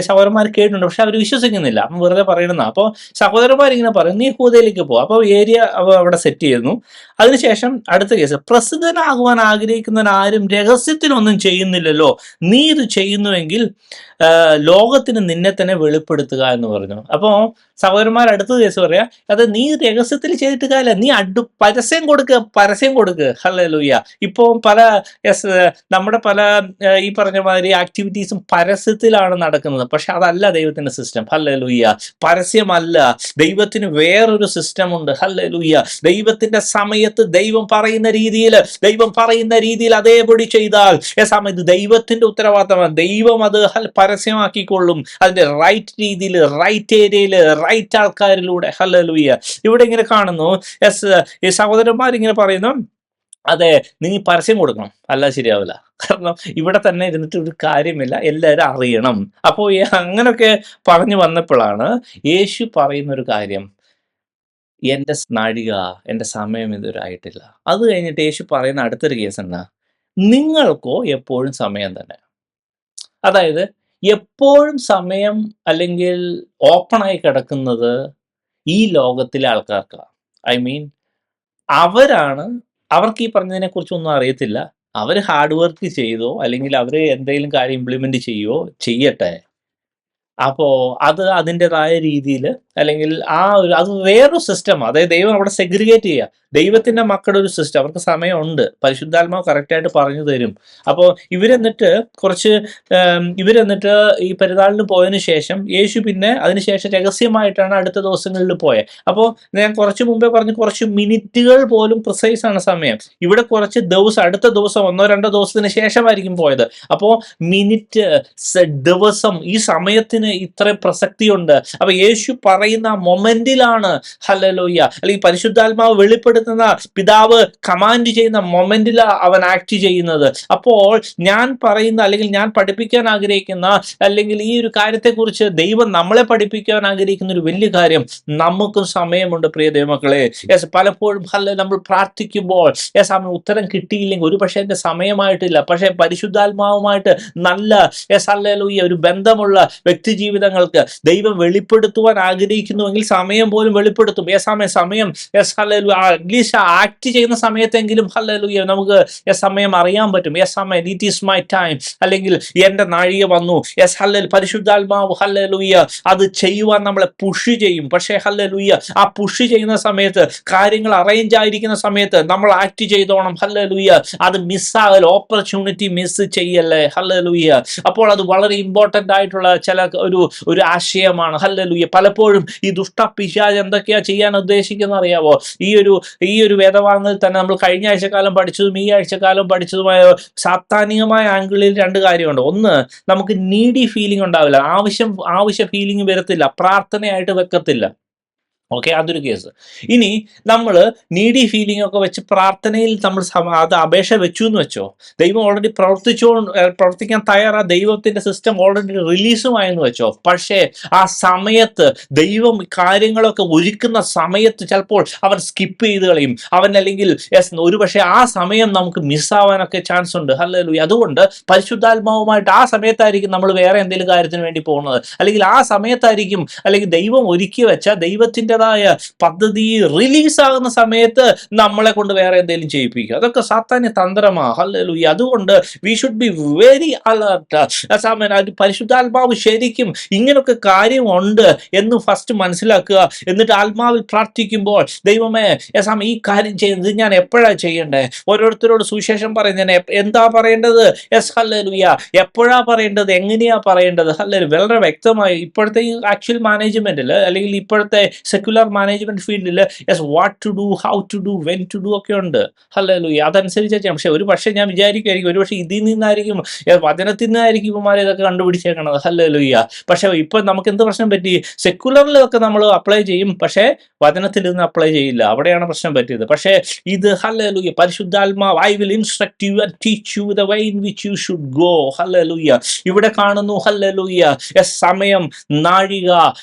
സഹോദരന്മാർ കേട്ടിട്ടുണ്ട്, പക്ഷെ അവർ വിശ്വസിക്കുന്നില്ല, വെറുതെ പറയണമെന്നാ. അപ്പോൾ സഹോദരന്മാർ സഹോദരന്മാരിങ്ങനെ പറയും, നീ യഹൂദയിലേക്ക് പോ. അപ്പോൾ ഏരിയ അവിടെ സെറ്റ് ചെയ്യുന്നു. അതിനുശേഷം അടുത്ത കേസ്, പ്രസിദ്ധനാകുവാൻ ആഗ്രഹിക്കുന്നവൻ ആരും രഹസ്യത്തിലൊന്നും ചെയ്യുന്നില്ലല്ലോ, നീ ഇത് ചെയ്യുന്നുവെങ്കിൽ ലോകത്തിന് നിന്നെ തന്നെ വെളിപ്പെടുത്തുക എന്ന് പറഞ്ഞു. അപ്പോൾ സഹോദരന്മാർ അടുത്ത കേസ് പറയാ, അത് നീ രഹസ്യത്തിൽ ചെയ്തിട്ട് കാര്യമില്ല, നീ പരസ്യം കൊടുക്കുക. ഹല്ലേലൂയ. ഇപ്പോൾ പല നമ്മുടെ പല ഈ പറഞ്ഞ മാതിരി ആക്ടിവിറ്റീസും പരസ്യത്തിലാണ് നടക്കുന്നത്. പക്ഷെ അതല്ല ദൈവത്തിന്റെ സിസ്റ്റം. ഹല്ലേലൂയ. പരസ്യമല്ല, ദൈവത്തിന് വേറൊരു സിസ്റ്റം ഉണ്ട്. ഹല്ലേലൂയ. ദൈവത്തിന്റെ സമയത്ത് ദൈവം പറയുന്ന രീതിയിൽ അതേപടി ചെയ്താൽ സമയത്ത് ദൈവത്തിന്റെ ഉത്തരവാദിത്തമാണ്. ദൈവം അത് പരസ്യമാക്കിക്കൊള്ളും, അതിന്റെ റൈറ്റ് രീതിയിൽ, റൈറ്റ് ഏരിയയിൽ, റൈറ്റ് ആൾക്കാരിലൂടെ. ഹല്ലേലൂയ. ഇവിടെ ഇങ്ങനെ കാണുന്നു, ഈ സഹോദരന്മാരിങ്ങനെ പറയുന്നു, അതെ, നീ പരസ്യം കൊടുക്കണം, അല്ല ശരിയാവില്ല. കാരണം ഇവിടെ തന്നെ ഇരുന്നിട്ട് ഒരു കാര്യമില്ല, എല്ലാവരും അറിയണം. അപ്പോൾ അങ്ങനൊക്കെ പറഞ്ഞു വന്നപ്പോഴാണ് യേശു പറയുന്നൊരു കാര്യം, എൻ്റെ നാഴിക, എൻ്റെ സമയം ഇതുവരായിട്ടില്ല. അത് കഴിഞ്ഞിട്ട് യേശു പറയുന്ന അടുത്തൊരു കേസ് എന്നാ, നിങ്ങൾക്കോ എപ്പോഴും സമയം തന്നെ. അതായത് എപ്പോഴും സമയം അല്ലെങ്കിൽ ഓപ്പണായി കിടക്കുന്നത് ഈ ലോകത്തിലെ ആൾക്കാർക്കാണ്. ഐ മീൻ, അവർക്ക് ഈ പറഞ്ഞതിനെ കുറിച്ചൊന്നും അറിയത്തില്ല. അവർ ഹാർഡ് വർക്ക് ചെയ്തോ അല്ലെങ്കിൽ അവർ എന്തെങ്കിലും കാര്യം ഇംപ്ലിമെന്റ് ചെയ്യട്ടെ. അപ്പോൾ അത് അതിൻ്റെതായ രീതിയിൽ, അല്ലെങ്കിൽ അത് വേറൊരു സിസ്റ്റമാണ്. അതായത് ദൈവം അവിടെ സെഗ്രിഗേറ്റ് ചെയ്യുക. ദൈവത്തിന്റെ മക്കളുടെ ഒരു സിസ്റ്റം, അവർക്ക് സമയമുണ്ട്, പരിശുദ്ധാത്മാവ് കറക്റ്റായിട്ട് പറഞ്ഞു തരും. അപ്പോൾ ഇവരെന്നിട്ട് ഈ പെരുന്നാളിന് പോയതിനു ശേഷം യേശു പിന്നെ അതിനുശേഷം രഹസ്യമായിട്ടാണ് അടുത്ത ദിവസങ്ങളിൽ പോയത്. അപ്പോൾ ഞാൻ കുറച്ച് മുമ്പേ പറഞ്ഞു, കുറച്ച് മിനിറ്റുകൾ പോലും പ്രിസൈസ് ആണ് സമയം. ഇവിടെ കുറച്ച് അടുത്ത ദിവസം 1-2 ദിവസത്തിന് ശേഷമായിരിക്കും പോയത്. അപ്പോൾ മിനിറ്റ്, ദിവസം, ഈ സമയത്തിന് ഇത്ര പ്രസക്തിയുണ്ട്. അപ്പൊ യേശു പറയുന്ന മൊമെന്റിലാണ്, ഹല്ലേലൂയ, അല്ലെങ്കിൽ പരിശുദ്ധാത്മാവ് വെളിപ്പെടുത്തുന്ന, പിതാവ് കമാൻഡ് ചെയ്യുന്ന മൊമെന്റിലാണ് അവൻ ആക്ട് ചെയ്യുന്നത്. അപ്പോൾ ഞാൻ പറയുന്ന, അല്ലെങ്കിൽ ഞാൻ പഠിപ്പിക്കാൻ ആഗ്രഹിക്കുന്ന, അല്ലെങ്കിൽ ഈ ഒരു കാര്യത്തെക്കുറിച്ച് ദൈവം നമ്മളെ പഠിപ്പിക്കാൻ ആഗ്രഹിക്കുന്ന ഒരു വലിയ കാര്യം, നമുക്കും സമയമുണ്ട് പ്രിയ ദൈവമക്കളെ. പലപ്പോഴും നമ്മൾ പ്രാർത്ഥിക്കുമ്പോൾ ഉത്തരം കിട്ടിയില്ലെങ്കിൽ, ഒരു പക്ഷേ എന്റെ സമയമായിട്ടില്ല, പക്ഷെ പരിശുദ്ധാത്മാവുമായിട്ട് നല്ല ഹല്ലേലൂയ ഒരു ബന്ധമുള്ള വ്യക്തി ജീവിതങ്ങൾക്ക് ദൈവം വെളിപ്പെടുത്തുവാൻ ആഗ്രഹിക്കുന്നുവെങ്കിൽ സമയം പോലും വെളിപ്പെടുത്തും. സമയം അറ്റ്ലീസ്റ്റ് ആക്ട് ചെയ്യുന്ന സമയത്തെങ്കിലും ഹല്ലേലൂയ നമുക്ക് സമയം അറിയാൻ പറ്റും. സമയം, ഇറ്റ് ഈസ് മൈ ടൈം, അല്ലെങ്കിൽ എന്റെ നാഴിക വന്നു. പരിശുദ്ധാത്മാവ് ഹല്ലേലൂയ അത് ചെയ്യുവാൻ നമ്മളെ പുഷ് ചെയ്യും. പക്ഷേ ഹല്ലേലൂയ ആ പുഷ് ചെയ്യുന്ന സമയത്ത്, കാര്യങ്ങൾ അറേഞ്ച് ആയിരിക്കുന്ന സമയത്ത് നമ്മൾ ആക്ട് ചെയ്തോണം. ഹല്ലേലൂയ. അത് മിസ്സാകൽ, ഓപ്പർച്യൂണിറ്റി മിസ് ചെയ്യല്ലേ. ഹല്ലേലൂയ. അപ്പോൾ അത് വളരെ ഇമ്പോർട്ടൻ്റ് ആയിട്ടുള്ള ഒരു ആശയമാണ്. ഹല്ലേലൂയ. പലപ്പോഴും ഈ പിശാച് എന്തൊക്കെയാ ചെയ്യാൻ ഉദ്ദേശിക്കുന്ന അറിയാവോ? ഈ ഒരു വേദഭാഗങ്ങളിൽ തന്നെ നമ്മൾ കഴിഞ്ഞ ആഴ്ചക്കാലം പഠിച്ചതും ഈ ആഴ്ചക്കാലം പഠിച്ചതുമായ സാത്താനികമായ ആംഗിളിൽ 2 കാര്യമുണ്ട്. ഒന്ന്, നമുക്ക് നീഡി ഫീലിംഗ് ഉണ്ടാവില്ല, ആവശ്യ ഫീലിംഗ് വരത്തില്ല, പ്രാർത്ഥനയായിട്ട് വെക്കത്തില്ല. ഓക്കെ, അതൊരു കേസ്. ഇനി നമ്മൾ നീഡി ഫീലിംഗ് ഒക്കെ വെച്ച് പ്രാർത്ഥനയിൽ നമ്മൾ അത് അപേക്ഷ വെച്ചു എന്ന് വെച്ചോ, ദൈവം ഓൾറെഡി പ്രവർത്തിക്കാൻ തയ്യാറാ, ദൈവത്തിന്റെ സിസ്റ്റം ഓൾറെഡി റിലീസുമായെന്ന് വെച്ചോ. പക്ഷേ ആ സമയത്ത് ദൈവം കാര്യങ്ങളൊക്കെ ഒരുക്കുന്ന സമയത്ത് ചിലപ്പോൾ അവൻ സ്കിപ്പ് ചെയ്ത് കളയും, അല്ലെങ്കിൽ ഒരുപക്ഷെ ആ സമയം നമുക്ക് മിസ്സാവാനൊക്കെ ചാൻസ് ഉണ്ട്. ഹല്ലേലൂയ. അതുകൊണ്ട് പരിശുദ്ധാത്മാവുമായിട്ട് ആ സമയത്തായിരിക്കും നമ്മൾ വേറെ എന്തെങ്കിലും കാര്യത്തിന് വേണ്ടി പോകുന്നത്, അല്ലെങ്കിൽ ആ സമയത്തായിരിക്കും, അല്ലെങ്കിൽ ദൈവം ഒരുക്കി വെച്ച ദൈവത്തിന്റെ പദ്ധതി റിലീസാകുന്ന സമയത്ത് നമ്മളെ കൊണ്ട് വേറെ എന്തെങ്കിലും ചെയ്യിപ്പിക്കുക. അതൊക്കെ സാത്താന്യ തന്ത്രമാ. ഹല്ലേലൂയ. അതുകൊണ്ട് we should be very alert. പരിശുദ്ധാത്മാവ് ശരിക്കും ഇങ്ങനൊക്കെ കാര്യമുണ്ട് എന്ന് ഫസ്റ്റ് മനസ്സിലാക്കുക. എന്നിട്ട് ആത്മാവിൽ പ്രാർത്ഥിക്കുമ്പോൾ, ദൈവമേ ഈ കാര്യം ചെയ്യുന്നത് ഞാൻ എപ്പോഴാ ചെയ്യണ്ടേ? ഓരോരുത്തരോട് സുവിശേഷം പറയുന്നതിന് എന്താ പറയേണ്ടത്? ഹല്ലേലൂയ. എപ്പോഴാ പറയേണ്ടത്? എങ്ങനെയാ പറയേണ്ടത്? ഹല്ലേലൂയ. വളരെ വ്യക്തമായി ഇപ്പോഴത്തെ ഈ ആക്ച്വൽ മാനേജ്മെന്റിൽ, അല്ലെങ്കിൽ ഇപ്പോഴത്തെ സെക്യുലർ മാനേജ്മെന്റ് ഫീൽഡിൽ what to do, how to do, when to do ഒക്കെ ഉണ്ട്. ഹല്ലേലൂയ. അതനുസരിച്ച് ചെയ്യാം. പക്ഷെ ഞാൻ വിചാരിക്കുമായിരിക്കും, ഒരുപക്ഷെ ഇതിൽ നിന്നായിരിക്കും, വചനത്തിൽ നിന്നായിരിക്കും ഇവന്മാരെ ഇതൊക്കെ കണ്ടുപിടിച്ചേക്കണത്. ഹല്ലേലൂയ. പക്ഷെ ഇപ്പൊ നമുക്ക് എന്ത് പ്രശ്നം പറ്റി? സെക്യുലറിലൊക്കെ നമ്മൾ അപ്ലൈ ചെയ്യും, പക്ഷേ വചനത്തിൽ നിന്ന് അപ്ലൈ ചെയ്യില്ല. അവിടെയാണ് പ്രശ്നം പറ്റിയത്. പക്ഷേ ഇത് ഹല്ലേലൂയ, പരിശുദ്ധാത്മാവ്, I will instruct you and teach you the way in which you should go. Hallelujah. ഇവിടെ കാണുന്നു, ഹല്ലേലൂയ, സമയം, നാഴിക,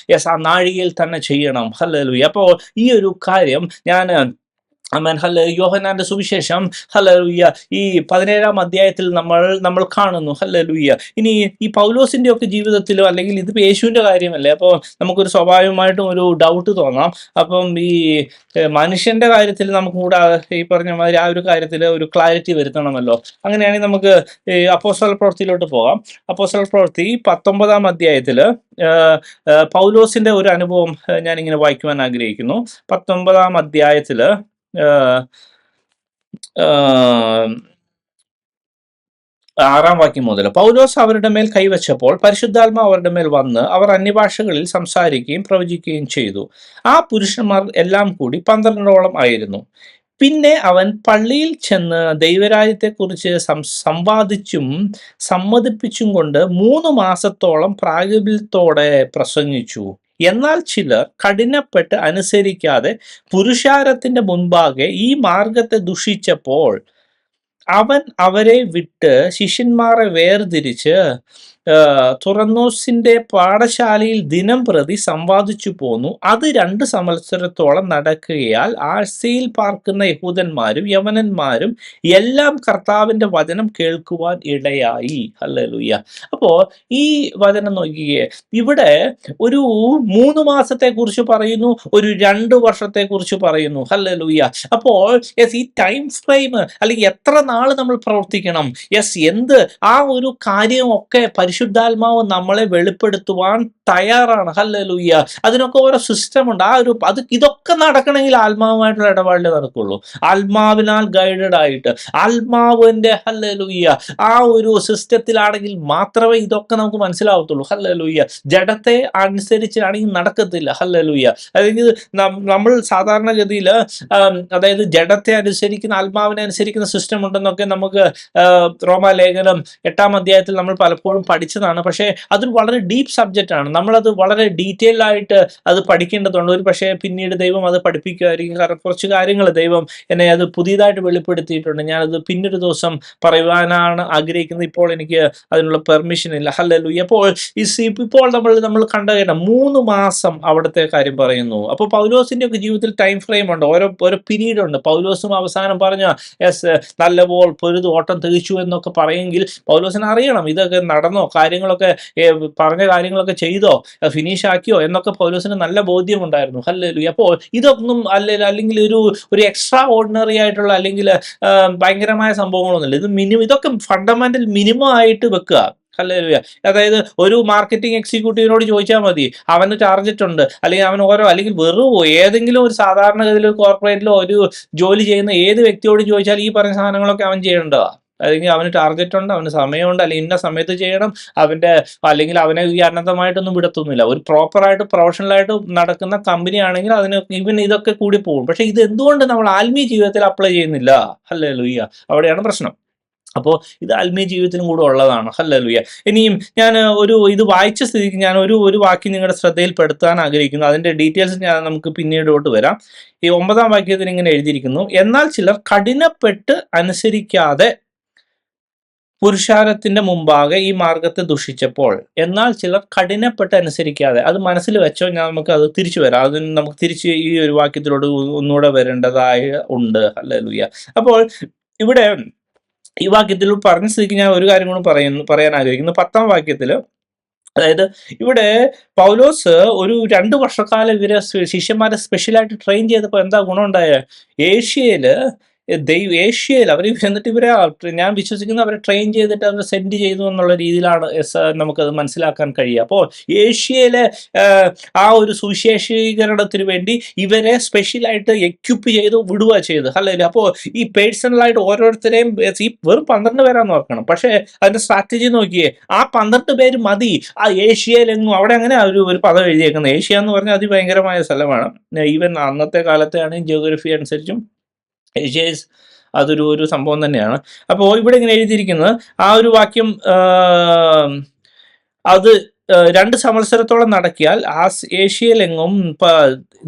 ആ നാഴികയിൽ തന്നെ ചെയ്യണം. ഹല്ലേലൂയ. അപ്പോൾ ഈ ഒരു കാര്യം ഞാൻ ആമേൻ. യോഹന്നാന്റെ സുവിശേഷം ഹല്ലേലൂയ ഈ 17-ാം അധ്യായത്തിൽ നമ്മൾ കാണുന്നു. ഹല്ലേലൂയ. ഇനി ഈ പൗലോസിന്റെ ഒക്കെ ജീവിതത്തിലോ, അല്ലെങ്കിൽ ഇതിപ്പോ യേശുവിന്റെ കാര്യമല്ലേ, അപ്പോൾ നമുക്കൊരു സ്വാഭാവികമായിട്ടും ഒരു ഡൗട്ട് തോന്നാം. അപ്പം ഈ മനുഷ്യന്റെ കാര്യത്തിൽ നമുക്ക് കൂടെ ഈ പറഞ്ഞ മാതിരി ആ ഒരു കാര്യത്തിൽ ഒരു ക്ലാരിറ്റി വരുത്തണമല്ലോ. അങ്ങനെയാണെങ്കിൽ നമുക്ക് ഈ അപ്പോസ്തല പ്രവൃത്തിയിലോട്ട് പോകാം. അപ്പോസ്തല പ്രവൃത്തി 19-ാം അധ്യായത്തിൽ പൗലോസിന്റെ ഒരു അനുഭവം ഞാനിങ്ങനെ വായിക്കുവാൻ ആഗ്രഹിക്കുന്നു. 19-ാം അധ്യായത്തിൽ 6-ാം വാക്യം മുതൽ. പൗലോസ് അവരുടെ മേൽ കൈവച്ചപ്പോൾ പരിശുദ്ധാത്മാവ് അവരുടെ മേൽ വന്ന് അവർ അന്യഭാഷകളിൽ സംസാരിക്കുകയും പ്രവചിക്കുകയും ചെയ്തു. ആ പുരുഷന്മാർ എല്ലാം കൂടി 12-ഓളം ആയിരുന്നു. പിന്നെ അവൻ പള്ളിയിൽ ചെന്ന് ദൈവരാജ്യത്തെക്കുറിച്ച് സംവാദിച്ചും സമ്മതിപ്പിച്ചും കൊണ്ട് 3 മാസത്തോളം പ്രാഗൽഭ്യത്തോടെ പ്രസംഗിച്ചു. എന്നാൽ ചിലർ കഠിനപ്പെട്ട് അനുസരിക്കാതെ പുരുഷാരത്തിന്റെ മുൻപാകെ ഈ മാർഗത്തെ ദുഷിച്ചപ്പോൾ അവൻ അവരെ വിട്ട് ശിഷ്യന്മാരെ വേർതിരിച്ച് തുറന്നോസിന്റെ പാഠശാലയിൽ ദിനം പ്രതി സമ്പാദിച്ചു പോന്നു. അത് 2 സംവത്സരത്തോളം നടക്കുകയാൽ ആഴ്ചയിൽ പാർക്കുന്ന യഹൂദന്മാരും യവനന്മാരും എല്ലാം കർത്താവിന്റെ വചനം കേൾക്കുവാൻ ഇടയായി. ഹല്ലേലൂയ. അപ്പോ ഈ വചനം നോക്കിയേ, ഇവിടെ ഒരു 3 മാസത്തെ കുറിച്ച് പറയുന്നു, ഒരു 2 വർഷത്തെ കുറിച്ച് പറയുന്നു. ഹല്ലേലൂയ. അപ്പോൾ ഈ ടൈം ഫ്രെയിം, അല്ലെങ്കിൽ എത്ര നാൾ നമ്മൾ പ്രവർത്തിക്കണം, എന്ത് ആ ഒരു കാര്യമൊക്കെ പരിശുദ്ധാത്മാവ് നമ്മളെ വെളിപ്പെടുത്തുവാൻ തയ്യാറാണ്. ഹല്ലേലൂയ. അതിനൊക്കെ ഓരോ സിസ്റ്റം ഉണ്ട്. ഇതൊക്കെ നടക്കണമെങ്കിൽ ആത്മാവുമായിട്ടുള്ള ഇടപാടിലേ നടക്കുള്ളൂ. ആത്മാവിനാൽ ഗൈഡഡ് ആയിട്ട് ആത്മാവിന്റെ ഹല്ലേലൂയ ആ ഒരു സിസ്റ്റത്തിലാണെങ്കിൽ മാത്രമേ ഇതൊക്കെ നമുക്ക് മനസ്സിലാവത്തുള്ളൂ. ഹല്ലേലൂയ. ജഡത്തെ അനുസരിച്ചാണെങ്കിൽ നടക്കത്തില്ല. ഹല്ലേലൂയ. അതായത് നമ്മൾ സാധാരണഗതിയിൽ അതായത് ജഡത്തെ അനുസരിക്കുന്ന ആത്മാവിനെ അനുസരിക്കുന്ന സിസ്റ്റം ഉണ്ടെന്നൊക്കെ നമുക്ക് റോമാലേഖനം 8-ാം അധ്യായത്തിൽ നമ്മൾ പലപ്പോഴും പഠിച്ചതാണ്. പക്ഷേ അതൊരു വളരെ ഡീപ്പ് സബ്ജക്റ്റ് ആണ്. നമ്മളത് വളരെ ഡീറ്റെയിൽ ആയിട്ട് അത് പഠിക്കേണ്ടതുണ്ട്. ഒരു പക്ഷേ പിന്നീട് ദൈവം അത് പഠിപ്പിക്കുമായിരിക്കും. കാരണം കുറച്ച് കാര്യങ്ങൾ ദൈവം എന്നെ അത് പുതിയതായിട്ട് വെളിപ്പെടുത്തിയിട്ടുണ്ട്. ഞാനത് പിന്നൊരു ദിവസം പറയുവാനാണ് ആഗ്രഹിക്കുന്നത്. ഇപ്പോൾ എനിക്ക് അതിനുള്ള പെർമിഷൻ ഇല്ല. ഹല്ലേലൂയ. അപ്പോൾ ഇപ്പോൾ നമ്മൾ കണ്ട 3 മാസം അവിടുത്തെ കാര്യം പറയുന്നു. അപ്പോൾ പൗലോസിന്റെ ഒക്കെ ജീവിതത്തിൽ ടൈം ഫ്രെയിം ഉണ്ട്, ഓരോ പീരീഡ് ഉണ്ട്. പൗലോസും അവസാനം പറഞ്ഞ നല്ലപോലെ പൊരുത് ഓട്ടം തികച്ചു എന്നൊക്കെ പറയെങ്കിൽ പൗലോസിന് അറിയണം ഇതൊക്കെ നടന്നോ, കാര്യങ്ങളൊക്കെ പറഞ്ഞ കാര്യങ്ങളൊക്കെ ചെയ്തോ, ഫിനിഷ് ആക്കിയോ എന്നൊക്കെ പൗലോസിന് നല്ല ബോധ്യമുണ്ടായിരുന്നു. ഹല്ലേലൂയ. അപ്പോൾ ഇതൊന്നും അല്ലെങ്കിൽ ഒരു എക്സ്ട്രാ ഓർഡിനറി ആയിട്ടുള്ള അല്ലെങ്കിൽ ഭയങ്കരമായ സംഭവങ്ങളൊന്നുമില്ല. ഇതൊക്കെ ഫണ്ടമെന്റൽ മിനിമം ആയിട്ട് വെക്കുക. ഹല്ലേലൂയ. അതായത് ഒരു മാർക്കറ്റിംഗ് എക്സിക്യൂട്ടീവിനോട് ചോദിച്ചാൽ മതി, അവന് ടാർഗറ്റ് ഉണ്ട്, അല്ലെങ്കിൽ അവൻ അല്ലെങ്കിൽ വെറും ഏതെങ്കിലും ഒരു സാധാരണഗതിയിൽ കോർപ്പറേറ്റിലോ ഒരു ജോലി ചെയ്യുന്ന ഏത് വ്യക്തിയോട് ചോദിച്ചാൽ ഈ പറഞ്ഞ സാധനങ്ങളൊക്കെ അവൻ ചെയ്യേണ്ടതാണ്. അല്ലെങ്കിൽ അവന് ടാർഗറ്റ് ഉണ്ട്, അവന് സമയമുണ്ട്, അല്ലെങ്കിൽ ഇന്ന സമയത്ത് ചെയ്യണം, അല്ലെങ്കിൽ അവനെ ഈ അനന്തമായിട്ടൊന്നും വിടത്തൊന്നുമില്ല. ഒരു പ്രോപ്പറായിട്ട് പ്രൊഫഷണലായിട്ട് നടക്കുന്ന കമ്പനി ആണെങ്കിൽ അതിന് ഇതൊക്കെ കൂടി പോകും. പക്ഷെ ഇത് എന്തുകൊണ്ട് നമ്മൾ ആത്മീയ ജീവിതത്തിൽ അപ്ലൈ ചെയ്യുന്നില്ല? ഹല്ലേലൂയ. അവിടെയാണ് പ്രശ്നം. അപ്പോൾ ഇത് ആത്മീയ ജീവിതത്തിലും കൂടെ ഉള്ളതാണ്. ഹല്ലേലൂയ. ഇനിയും ഞാൻ ഇത് വായിച്ച സ്ഥിതിക്ക് ഞാൻ ഒരു വാക്യം നിങ്ങളുടെ ശ്രദ്ധയിൽപ്പെടുത്താൻ ആഗ്രഹിക്കുന്നു. അതിന്റെ ഡീറ്റെയിൽസ് നമുക്ക് പിന്നീടോട്ട് വരാം. ഈ 9-ാം വാക്യത്തിൽ ഇങ്ങനെ എഴുതിയിരിക്കുന്നു, എന്നാൽ ചിലർ കഠിനപ്പെട്ട് അനുസരിക്കാതെ പുരുഷാരത്തിന്റെ മുമ്പാകെ ഈ മാർഗത്തെ ദുഷിച്ചപ്പോൾ. എന്നാൽ ചിലർ കഠിനപ്പെട്ട് അനുസരിക്കാതെ. അത് മനസ്സിൽ വെച്ചോ, നമുക്ക് അത് തിരിച്ചു വരാം. അതിന് നമുക്ക് തിരിച്ച് ഈ ഒരു വാക്യത്തിലോട് ഒന്നുകൂടെ വരേണ്ടതായി ഉണ്ട്. ഹല്ലേലൂയ. അപ്പോൾ ഇവിടെ ഈ വാക്യത്തിൽ പറഞ്ഞ സ്ഥിതിക്ക് ഞാൻ ഒരു കാര്യം കൂടെ പറയാൻ ആഗ്രഹിക്കുന്നു. 10-ാം വാക്യത്തിൽ, അതായത് ഇവിടെ പൗലോസ് ഒരു 2 വർഷക്കാലം ഇവരെ ശിഷ്യന്മാരെ സ്പെഷ്യലായിട്ട് ട്രെയിൻ ചെയ്തപ്പോൾ എന്താ ഗുണമുണ്ടായ? ഏഷ്യയില് അവർ എന്നിട്ട് ഇവരെ ഞാൻ വിശ്വസിക്കുന്നു അവരെ ട്രെയിൻ ചെയ്തിട്ട് അവരെ സെൻഡ് ചെയ്തു എന്നുള്ള രീതിയിലാണ് നമുക്കത് മനസ്സിലാക്കാൻ കഴിയുക. അപ്പോൾ ഏഷ്യയിലെ ആ ഒരു സുവിശേഷീകരണത്തിന് വേണ്ടി ഇവരെ സ്പെഷ്യലായിട്ട് എക്യുപ്പ് ചെയ്ത് വിടുക ചെയ്ത്. അല്ലേ? അപ്പോൾ ഈ പേഴ്സണലായിട്ട് ഓരോരുത്തരെയും ഈ വെറും 12 പേരാന്ന് ഓർക്കണം. പക്ഷേ അതിന്റെ സ്ട്രാറ്റജി നോക്കിയേ, ആ 12 പേര് മതി ആ ഏഷ്യയിലെങ്ങും. അവിടെ അങ്ങനെ ഒരു പദം എഴുതിയേക്കുന്നത്. ഏഷ്യ എന്ന് പറഞ്ഞാൽ അതിഭയങ്കരമായ സ്ഥലമാണ്. ഈവൻ അന്നത്തെ കാലത്തെ ആണെങ്കിൽ ജിയോഗ്രഫി അനുസരിച്ചും ഏഷ്യ അതൊരു സംഭവം തന്നെയാണ്. അപ്പോൾ ഇവിടെ ഇങ്ങനെ എഴുതിയിരിക്കുന്നത് ആ ഒരു വാക്യം, അത് 2 സംവത്സരത്തോളം നടക്കിയാൽ ആ ഏഷ്യയിലെങ്ങും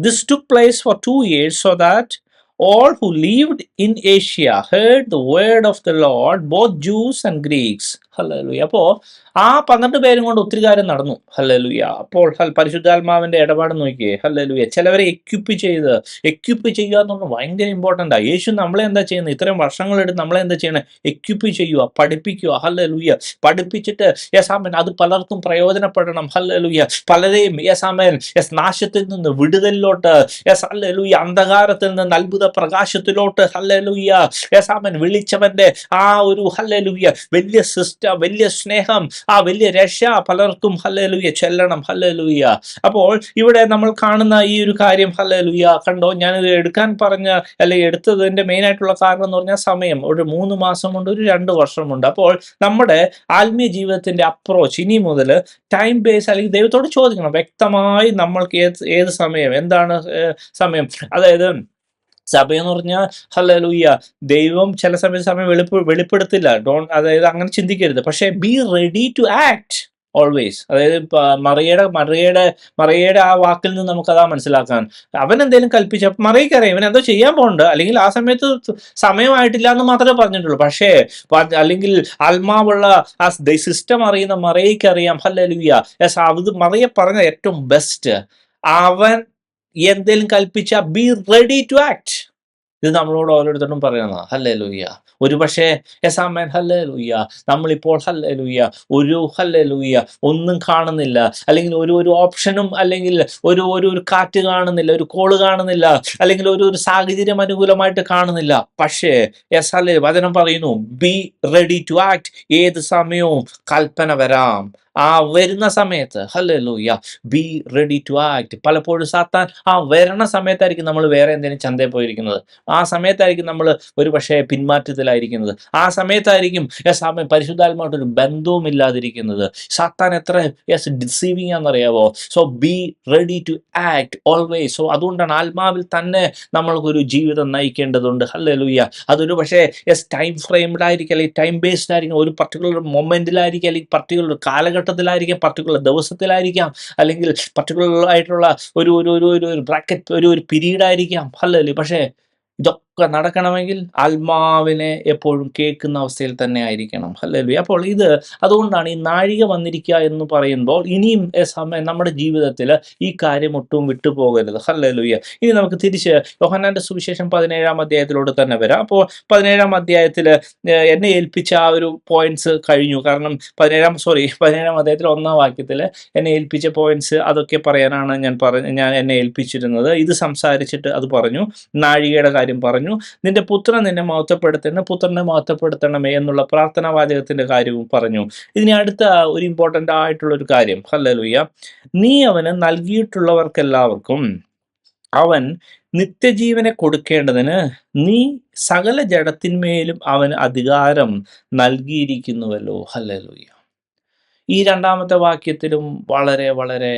this took place for 2 years so that all who lived in Asia heard the word of the Lord, both Jews and Greeks. Hallelujah. അപ്പോൾ ആ 12 പേരും കൊണ്ട് ഒത്തിരി കാര്യം നടന്നു. ഹല്ലേലൂയ. അപ്പോൾ പരിശുദ്ധാത്മാവിന്റെ ഇടപാട് നോക്കിയേ. ഹല്ലേലൂയ. ചിലവരെ എക്വിപ്പ് ചെയ്യുക എന്നുള്ളത് ഭയങ്കര ഇമ്പോർട്ടൻ്റാ. യേശു നമ്മളെ എന്താ ചെയ്യുന്നത്? ഇത്രയും വർഷങ്ങളെടുത്ത് നമ്മളെ എന്താ ചെയ്യണേ? എക്വിപ്പ് ചെയ്യുക, പഠിപ്പിക്കുക. ഹല്ലേലൂയ. പഠിപ്പിച്ചിട്ട് ആമേൻ അത് പലർക്കും പ്രയോജനപ്പെടണം. ഹല്ലേലൂയ. പലരെയും ആമേൻ നാശത്തിൽ നിന്ന് വിടുതലിലോട്ട്, ഹല്ലേലൂയ, അന്ധകാരത്തിൽ നിന്ന് അത്ഭുത പ്രകാശത്തിലോട്ട്, ഹല്ലേലൂയ, ആമേൻ വിളിച്ചവന്റെ ആ ഒരു ഹല്ലേലൂയ വലിയ സിസ്റ്റം, വലിയ സ്നേഹം, ആ വലിയ രക്ഷ പലർക്കും ഹല്ലേലൂയ ചെല്ലണം. ഹല്ലേലൂയ. അപ്പോൾ ഇവിടെ നമ്മൾ കാണുന്ന ഈ ഒരു കാര്യം ഹല്ലേലൂയ കണ്ടോ, ഞാനിത് എടുക്കാൻ പറഞ്ഞ അല്ലെങ്കിൽ എടുത്തതിന്റെ മെയിൻ ആയിട്ടുള്ള കാരണം എന്ന് പറഞ്ഞാൽ സമയം. ഒരു 3 മാസമുണ്ട്, ഒരു 2 വർഷമുണ്ട്. അപ്പോൾ നമ്മുടെ ആത്മീയ ജീവിതത്തിന്റെ അപ്രോച്ച് ഇനി മുതൽ ടൈം ബേസ് അല്ലെങ്കിൽ ദൈവത്തോട് ചോദിക്കണം വ്യക്തമായി നമ്മൾക്ക് ഏത് സമയം, എന്താണ് സമയം. അതായത് സമയം എന്ന് പറഞ്ഞാൽ ഹല്ലേലൂയ ദൈവം ചില സമയം വെളിപ്പെടുത്തില്ല. അതായത് അങ്ങനെ ചിന്തിക്കരുത്. പക്ഷേ be ready to act always. അതായത് മറിയയുടെ ആ വാക്കിൽ നിന്ന് നമുക്ക് അതാ മനസ്സിലാക്കാൻ. അവൻ എന്തെങ്കിലും കൽപ്പിച്ച മറിയക്കറിയാം ഇവൻ എന്തോ ചെയ്യാൻ പോകുന്നുണ്ട്, അല്ലെങ്കിൽ ആ സമയത്ത് സമയമായിട്ടില്ല എന്ന് മാത്രമേ പറഞ്ഞിട്ടുള്ളൂ. പക്ഷേ അല്ലെങ്കിൽ ആത്മാവുള്ള ആ സിസ്റ്റം അറിയുന്ന മറിയക്കറിയാം. ഹല്ലേലൂയ. അത് മറിയ പറഞ്ഞ ഏറ്റവും ബെസ്റ്റ്. അവൻ എന്തേലും കൽപ്പിച്ച ബി റെഡി ടു ആക്ട്. ഇത് നമ്മളോട് ഓരോരുത്തരും പറയുന്നതാണ്. ഹല്ലേലൂയ. ഒരു പക്ഷേ ആമേൻ ഹല്ലേലൂയ നമ്മളിപ്പോൾ ഹല്ലേലൂയ ഹല്ലേലൂയ ഒന്നും കാണുന്നില്ല, അല്ലെങ്കിൽ ഒരു ഓപ്ഷനും, അല്ലെങ്കിൽ ഒരു കാറ്റ് കാണുന്നില്ല, ഒരു കോള് കാണുന്നില്ല, അല്ലെങ്കിൽ ഒരു സാഹചര്യം അനുകൂലമായിട്ട് കാണുന്നില്ല. പക്ഷേ വചനം പറയുന്നു ബി റെഡി ടു ആക്ട്. ഏത് സമയവും കൽപ്പന വരാം. ആ വരുന്ന സമയത്ത് hallelujah be ready to act. പലപ്പോഴും സാത്താൻ ആ വരണ സമയത്തായിരിക്കും നമ്മൾ വേറെ എന്തെങ്കിലും ചന്തയിൽ പോയിരിക്കുന്നത്. ആ സമയത്തായിരിക്കും നമ്മൾ ഒരു പക്ഷേ പിന്മാറ്റത്തിലായിരിക്കുന്നത്. ആ സമയത്തായിരിക്കും പരിശുദ്ധാത്മായിട്ടൊരു ബന്ധവും ഇല്ലാതിരിക്കുന്നത്. സാത്താൻ എത്ര ഡിസീവിങ് ആണെന്നറിയാവോ. So be ready to act always. So അതുകൊണ്ടാണ് ആത്മാവിൽ തന്നെ നമ്മൾക്കൊരു ജീവിതം നയിക്കേണ്ടതുണ്ട്. ഹല്ലേലൂയ. അതൊരു പക്ഷേ ടൈം ഫ്രെയിമിലായിരിക്കും, അല്ലെങ്കിൽ ടൈം ബേസ്ഡ് ആയിരിക്കും, ഒരു പർട്ടിക്കുലർ മൊമെന്റിലായിരിക്കും, അല്ലെങ്കിൽ പർട്ടിക്കുലർ കാലഘട്ടത്തിലായിരിക്കും, പർട്ടിക്കുലർ ദിവസത്തിലായിരിക്കാം, അല്ലെങ്കിൽ പർട്ടിക്കുലർ ആയിട്ടുള്ള ഒരു ബ്രാക്കറ്റ് ഒരു പീരീഡ് ആയിരിക്കാം. ഹല്ലേലൂയ. പക്ഷേ ഇതൊക്കെ നടക്കണമെങ്കിൽ ആത്മാവിനെ എപ്പോഴും കേൾക്കുന്ന അവസ്ഥയിൽ തന്നെ ആയിരിക്കണം. ഹല്ലേലൂയ. അപ്പോൾ അതുകൊണ്ടാണ് ഈ നാഴിക വന്നിരിക്കുക എന്ന് പറയുമ്പോൾ ഇനിയും സമയം നമ്മുടെ ജീവിതത്തിൽ ഈ കാര്യം ഒട്ടും വിട്ടുപോകരുത്. ഹല്ലേലൂയ. ഇനി നമുക്ക് തിരിച്ച് യോഹന്നാന്റെ സുവിശേഷം 17-ാം അധ്യായത്തിലോട്ട് തന്നെ വരാം. അപ്പോൾ 17-ാം അധ്യായത്തിൽ എന്നെ ഏൽപ്പിച്ച ആ ഒരു പോയിന്റ്സ് കഴിഞ്ഞു. കാരണം 17-ാം അധ്യായത്തിൽ 1-ാം വാക്യത്തിൽ എന്നെ ഏൽപ്പിച്ച പോയിന്റ്സ് അതൊക്കെ പറയാനാണ് ഞാൻ എന്നെ ഏൽപ്പിച്ചിരുന്നത്. ഇത് സംസാരിച്ചിട്ട് അത് പറഞ്ഞു, നാഴികയുടെ കാര്യം പറഞ്ഞു, നിന്റെ പുത്രൻ നിന്നെ പുത്രനെ മഹത്വപ്പെടുത്തണമേ എന്നുള്ള പ്രാർത്ഥനാ വാചകത്തിന്റെ കാര്യവും പറഞ്ഞു. ഇതിന് അടുത്ത ഒരു ഇമ്പോർട്ടൻ്റ് ആയിട്ടുള്ള ഒരു കാര്യം ഹല്ലേലൂയ, നീ അവന് നൽകിയിട്ടുള്ളവർക്കെല്ലാവർക്കും അവൻ നിത്യജീവനെ കൊടുക്കേണ്ടതിന് നീ സകല ജഡത്തിന്മേലും അവന് അധികാരം നൽകിയിരിക്കുന്നുവല്ലോ. ഹല്ലേലൂയ. ഈ 2-ാമത്തെ വാക്യത്തിലും വളരെ വളരെ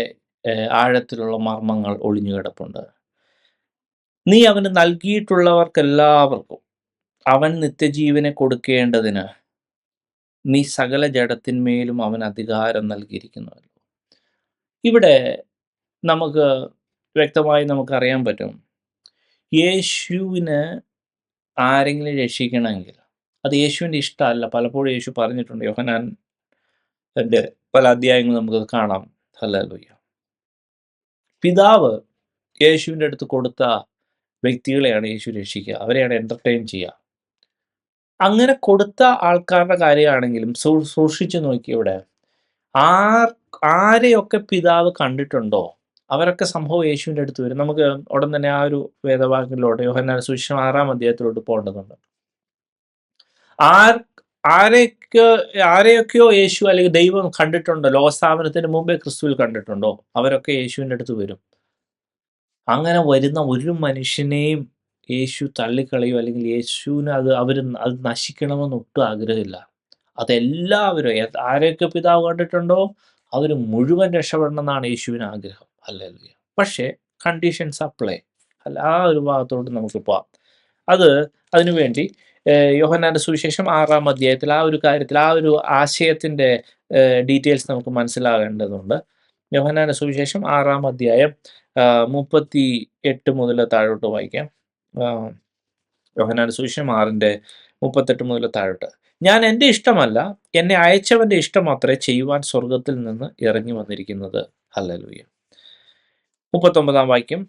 ആഴത്തിലുള്ള മർമ്മങ്ങൾ ഒളിഞ്ഞു കിടപ്പുണ്ട്. നീ അവന് നൽകിയിട്ടുള്ളവർക്കെല്ലാവർക്കും അവൻ നിത്യജീവനെ കൊടുക്കേണ്ടതിന് നീ സകല ജഡത്തിന്മേലും അവൻ അധികാരം നൽകിയിരിക്കുന്നുവല്ലോ. ഇവിടെ നമുക്ക് വ്യക്തമായി നമുക്കറിയാൻ പറ്റും, യേശുവിന് ആരെങ്കിലും രക്ഷിക്കണമെങ്കിൽ അത് യേശുവിൻ്റെ ഇഷ്ടമല്ല. പലപ്പോഴും യേശു പറഞ്ഞിട്ടുണ്ട്. യോഹന്നാന്റെ പല അധ്യായങ്ങളും നമുക്കത് കാണാം. ഹല്ലേലൂയ. പിതാവ് യേശുവിൻ്റെ അടുത്ത് കൊടുത്ത വ്യക്തികളെയാണ് യേശു രക്ഷിക്കുക, അവരെയാണ് എൻ്റർടൈൻ ചെയ്യുക. അങ്ങനെ കൊടുത്ത ആൾക്കാരുടെ കാര്യമാണെങ്കിലും സൂക്ഷിച്ചു നോക്കി. ഇവിടെ ആരെയൊക്കെ പിതാവ് കണ്ടിട്ടുണ്ടോ അവരൊക്കെ സംഭവം യേശുവിൻ്റെ അടുത്ത് വരും. നമുക്ക് ഉടൻ തന്നെ ആ ഒരു വേദവാക്യത്തിലോട്ട് യോഹന്നാന്റെ സുവിശേഷം 6-ാം അധ്യായത്തിലോട്ട് പോകേണ്ടതുണ്ട്. ആരെയൊക്കെയോ യേശു അല്ലെങ്കിൽ ദൈവം കണ്ടിട്ടുണ്ടോ, ലോകസ്ഥാപനത്തിന് മുമ്പേ ക്രിസ്തുവിൽ കണ്ടിട്ടുണ്ടോ, അവരൊക്കെ യേശുവിൻ്റെ അടുത്ത് വരും. അങ്ങനെ വരുന്ന ഒരു മനുഷ്യനെയും യേശു തള്ളിക്കളയോ അല്ലെങ്കിൽ യേശുവിന് അത് നശിക്കണമെന്ന് ഒട്ടും ആഗ്രഹമില്ല. അതെല്ലാവരും ആരെയൊക്കെ പിതാവ് കണ്ടിട്ടുണ്ടോ അവർ മുഴുവൻ രക്ഷപ്പെടണം എന്നാണ് യേശുവിന് ആഗ്രഹം. ഹല്ലേലൂയ. പക്ഷേ കണ്ടീഷൻസ് അപ്ലൈ. ആ ഒരു ഭാഗത്തോട്ട് നമുക്ക് പോവാം. അതിനുവേണ്ടി യോഹന്നാന്റെ സുവിശേഷം 6-ാം അധ്യായത്തിൽ ആ ഒരു കാര്യത്തിൽ ആ ഒരു ആശയത്തിൻ്റെ ഡീറ്റെയിൽസ് നമുക്ക് മനസ്സിലാകേണ്ടതുണ്ട്. യോഹന്നാന്റെ സുവിശേഷം 6-ാം അധ്യായം 38 മുതൽ താഴോട്ട് വായിക്കാം. യോഹന്നാന്റെ സുവിശേഷം 6-ന്റെ 38 മുതൽ താഴോട്ട്. ഞാൻ എൻ്റെ ഇഷ്ടമല്ല, എന്നെ അയച്ചവൻ്റെ ഇഷ്ടം മാത്രമേ ചെയ്യുവാൻ സ്വർഗത്തിൽ നിന്ന് ഇറങ്ങി വന്നിരിക്കുന്നത്. ഹല്ലേലൂയ. 39 വാക്യം,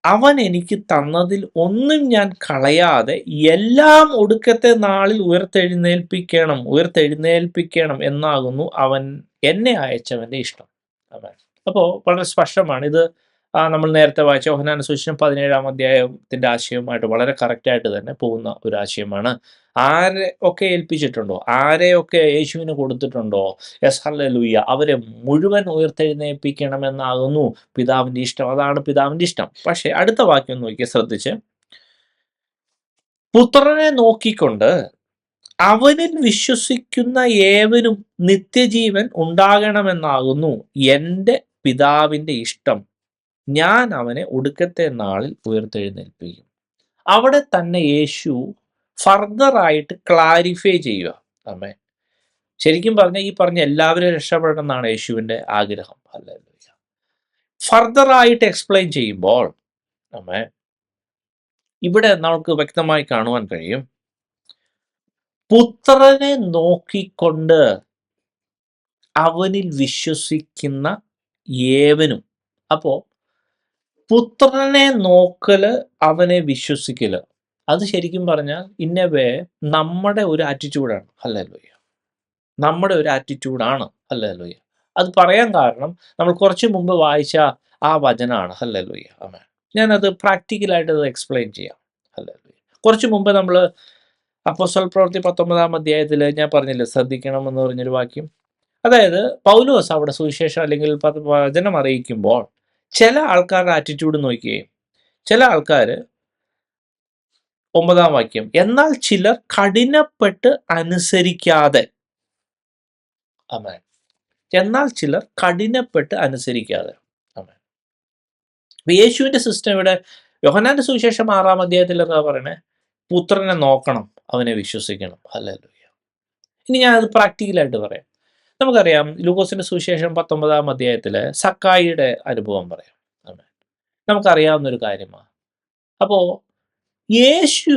അവൻ എനിക്ക് തന്നതിൽ ഒന്നും ഞാൻ കളയാതെ എല്ലാം ഒടുക്കത്തെ നാളിൽ ഉയർത്തെഴുന്നേൽപ്പിക്കണം എന്നാകുന്നു അവൻ എന്നെ അയച്ചവൻ്റെ ഇഷ്ടം. ആമേൻ. അപ്പോൾ വളരെ സ്പഷ്ടമാണ് ഇത്. നമ്മൾ നേരത്തെ വായിച്ച യോഹന്നാന്റെ സുവിശേഷം 17 അധ്യായത്തിന്റെ ആശയവുമായിട്ട് വളരെ കറക്റ്റായിട്ട് തന്നെ പോകുന്ന ഒരു ആശയമാണ്. ആരെ ഒക്കെ ഏൽപ്പിച്ചിട്ടുണ്ടോ, ആരെയൊക്കെ യേശുവിന് കൊടുത്തിട്ടുണ്ടോ, യെസ് ഹല്ലേലൂയ, അവരെ മുഴുവൻ ഉയർത്തെഴുന്നേൽപ്പിക്കണമെന്നാകുന്നു പിതാവിൻ്റെ ഇഷ്ടം. അതാണ് പിതാവിൻ്റെ ഇഷ്ടം. പക്ഷേ അടുത്ത വാക്യം നോക്കി ശ്രദ്ധിച്ച്, പുത്രനെ നോക്കിക്കൊണ്ട് അവനിൽ വിശ്വസിക്കുന്ന ഏവനും നിത്യജീവൻ ഉണ്ടാകണമെന്നാകുന്നു എൻ്റെ പിതാവിൻ്റെ ഇഷ്ടം. ഞാൻ അവനെ ഒടുക്കത്തെ നാളിൽ ഉയർത്തെഴുന്നേൽപ്പിക്കും. അവിടെ തന്നെ യേശു ഫർദറായിട്ട് ക്ലാരിഫൈ ചെയ്യുക. ആമേൻ. ശരിക്കും പറഞ്ഞാൽ ഈ പറഞ്ഞ എല്ലാവരും രക്ഷപ്പെടണം എന്നാണ് യേശുവിൻ്റെ ആഗ്രഹം. ഹല്ലേലൂയ. ഫർദറായിട്ട് എക്സ്പ്ലെയിൻ ചെയ്യുമ്പോൾ ആമേൻ, ഇവിടെ നമുക്ക് വ്യക്തമായി കാണുവാൻ കഴിയും, പുത്രനെ നോക്കിക്കൊണ്ട് അവനിൽ വിശ്വസിക്കുന്ന ഏവനും. അപ്പോൾ പുത്രനെ നോക്കല്, അവനെ വിശ്വസിക്കല്, അത് ശരിക്കും പറഞ്ഞാൽ ഇന്നവേ നമ്മുടെ ഒരു ആറ്റിറ്റ്യൂഡാണ്. ഹല്ലേലൂയ. നമ്മുടെ ഒരു ആറ്റിറ്റ്യൂഡാണ്. ഹല്ലേലൂയ. അത് പറയാൻ കാരണം നമ്മൾ കുറച്ച് മുമ്പ് വായിച്ച ആ വചനമാണ്. ഹല്ലേലൂയ. ആമേൻ. ഞാനത് പ്രാക്ടിക്കലായിട്ട് അത് എക്സ്പ്ലെയിൻ ചെയ്യാം. ഹല്ലേലൂയ. കുറച്ച് മുമ്പ് നമ്മൾ അപ്പോസ്തല പ്രവൃത്തി 19 അധ്യായത്തിൽ ഞാൻ പറഞ്ഞില്ലേ, ശ്രദ്ധിക്കണം എന്ന് പറഞ്ഞൊരു വാക്യം. അതായത് പൗലോസ് അവിടെ സുവിശേഷം അല്ലെങ്കിൽ വചനം അറിയിക്കുമ്പോൾ ചില ആൾക്കാരുടെ ആറ്റിറ്റ്യൂഡ് നോക്കിയേ. ചില ആൾക്കാർ 9 വാക്യം, എന്നാൽ ചിലർ കഠിനപ്പെട്ട് അനുസരിക്കാതെ. ആമേൻ. എന്നാൽ ചിലർ കഠിനപ്പെട്ട് അനുസരിക്കാതെ. ആമേൻ. യേശുവിന്റെ സിസ്റ്റം ഇവിടെ യോഹന്നാന്റെ സുവിശേഷം 6 അധ്യായത്തിൽ എന്താ പറയണേ? പുത്രനെ നോക്കണം, അവനെ വിശ്വസിക്കണം. ഹല്ലേലൂയ. ഇനി ഞാൻ അത് പ്രാക്ടിക്കലായിട്ട് പറയാം. നമുക്കറിയാം ലൂക്കോസിന്റെ സുവിശേഷം 19 അധ്യായത്തിൽ സക്കായിയുടെ അനുഭവം പറയാം. ആമേൻ. നമുക്കറിയാവുന്നൊരു കാര്യമാണ്. അപ്പോൾ യേശു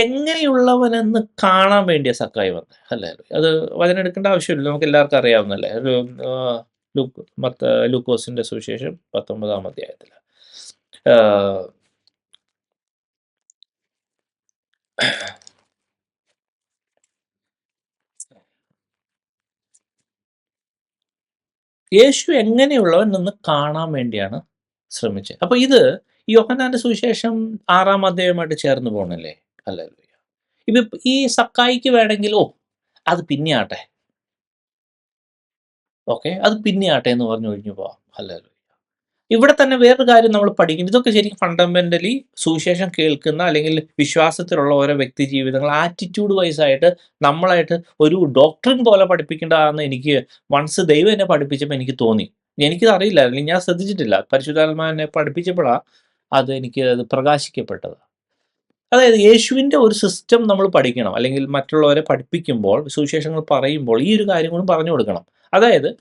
എങ്ങനെയുള്ളവനെന്ന് കാണാൻ വേണ്ടിയ സക്കായി വന്നത്. അല്ലേ? അത് വചനം എടുക്കേണ്ട ആവശ്യമില്ല, നമുക്ക് എല്ലാവർക്കും അറിയാവുന്നല്ലേ. ഒരു ലൂക്കോസിന്റെ സുവിശേഷം 19 അധ്യായത്തിൽ യേശു എങ്ങനെയുള്ളവൻ എന്ന് കാണാൻ വേണ്ടിയാണ് ശ്രമിച്ചത്. അപ്പൊ ഇത് യോഹന്നാന്റെ സുവിശേഷം 6 അധ്യായമായിട്ട് ചേർന്ന് പോകണല്ലേ. ഹല്ലേലൂയ. ഇപ്പൊ ഈ സക്കായിക്ക് വേണമെങ്കിൽ അത് പിന്നെ ആട്ടെ, ഓക്കെ, അത് പിന്നെ ആട്ടെ എന്ന് പറഞ്ഞു ഒഴിഞ്ഞു പോവാം. ഹല്ലേലൂയ. ഇവിടെ തന്നെ വേറൊരു കാര്യം നമ്മൾ പഠിക്കുന്നത്, ഇതൊക്കെ ശരിക്കും ഫണ്ടമെന്റലി സുവിശേഷം കേൾക്കുന്ന അല്ലെങ്കിൽ വിശ്വാസത്തിലുള്ള ഓരോ വ്യക്തി ജീവിതങ്ങൾ ആറ്റിറ്റ്യൂഡ് വൈസ് ആയിട്ട് നമ്മളായിട്ട് ഒരു ഡോക്ടറിൻ പോലെ പഠിപ്പിക്കേണ്ടതാണെന്ന് എനിക്ക് വൺസ് ദൈവം എന്നെ പഠിപ്പിച്ചപ്പോൾ എനിക്ക് തോന്നി. എനിക്കത് അറിയില്ല, അല്ലെങ്കിൽ ഞാൻ ശ്രദ്ധിച്ചിട്ടില്ല. പരിശുദ്ധാത്മാവിനെ പഠിപ്പിച്ചപ്പോഴാണ് അത് പ്രകാശിക്കപ്പെട്ടത്. അതായത് യേശുവിൻ്റെ ഒരു സിസ്റ്റം നമ്മൾ പഠിക്കണം, അല്ലെങ്കിൽ മറ്റുള്ളവരെ പഠിപ്പിക്കുമ്പോൾ സുവിശേഷങ്ങൾ പറയുമ്പോൾ ഈ ഒരു കാര്യം കൂടി പറഞ്ഞു കൊടുക്കണം. അതായത്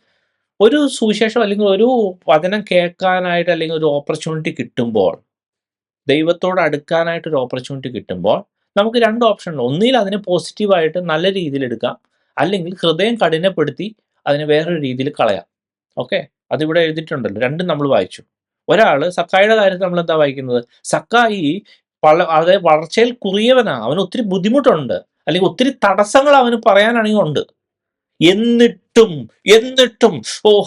ഒരു സുവിശേഷം അല്ലെങ്കിൽ ഒരു വചനം കേൾക്കാനായിട്ട് അല്ലെങ്കിൽ ഒരു ഓപ്പർച്യൂണിറ്റി കിട്ടുമ്പോൾ, ദൈവത്തോട് അടുക്കാനായിട്ട് ഒരു ഓപ്പർച്യൂണിറ്റി കിട്ടുമ്പോൾ നമുക്ക് 2 ഓപ്ഷൻ ഉണ്ട്. ഒന്നിൽ അതിനെ പോസിറ്റീവായിട്ട് നല്ല രീതിയിൽ എടുക്കാം, അല്ലെങ്കിൽ ഹൃദയം കഠിനപ്പെടുത്തി അതിനെ വേറൊരു രീതിയിൽ കളയാം. ഓക്കെ, അതിവിടെ എഴുതിയിട്ടുണ്ടല്ലോ, രണ്ടും നമ്മൾ വായിച്ചു. ഒരാൾ സക്കായിയുടെ കാര്യത്തിൽ നമ്മൾ എന്താ വായിക്കുന്നത്? സക്കായി അതായത് വളർച്ചയിൽ കുറിയവനാണ്, അവന് ഒത്തിരി ബുദ്ധിമുട്ടുണ്ട്, അല്ലെങ്കിൽ ഒത്തിരി തടസ്സങ്ങൾ അവന് പറയാനാണെങ്കിൽ ഉണ്ട്. എന്നിട്ടും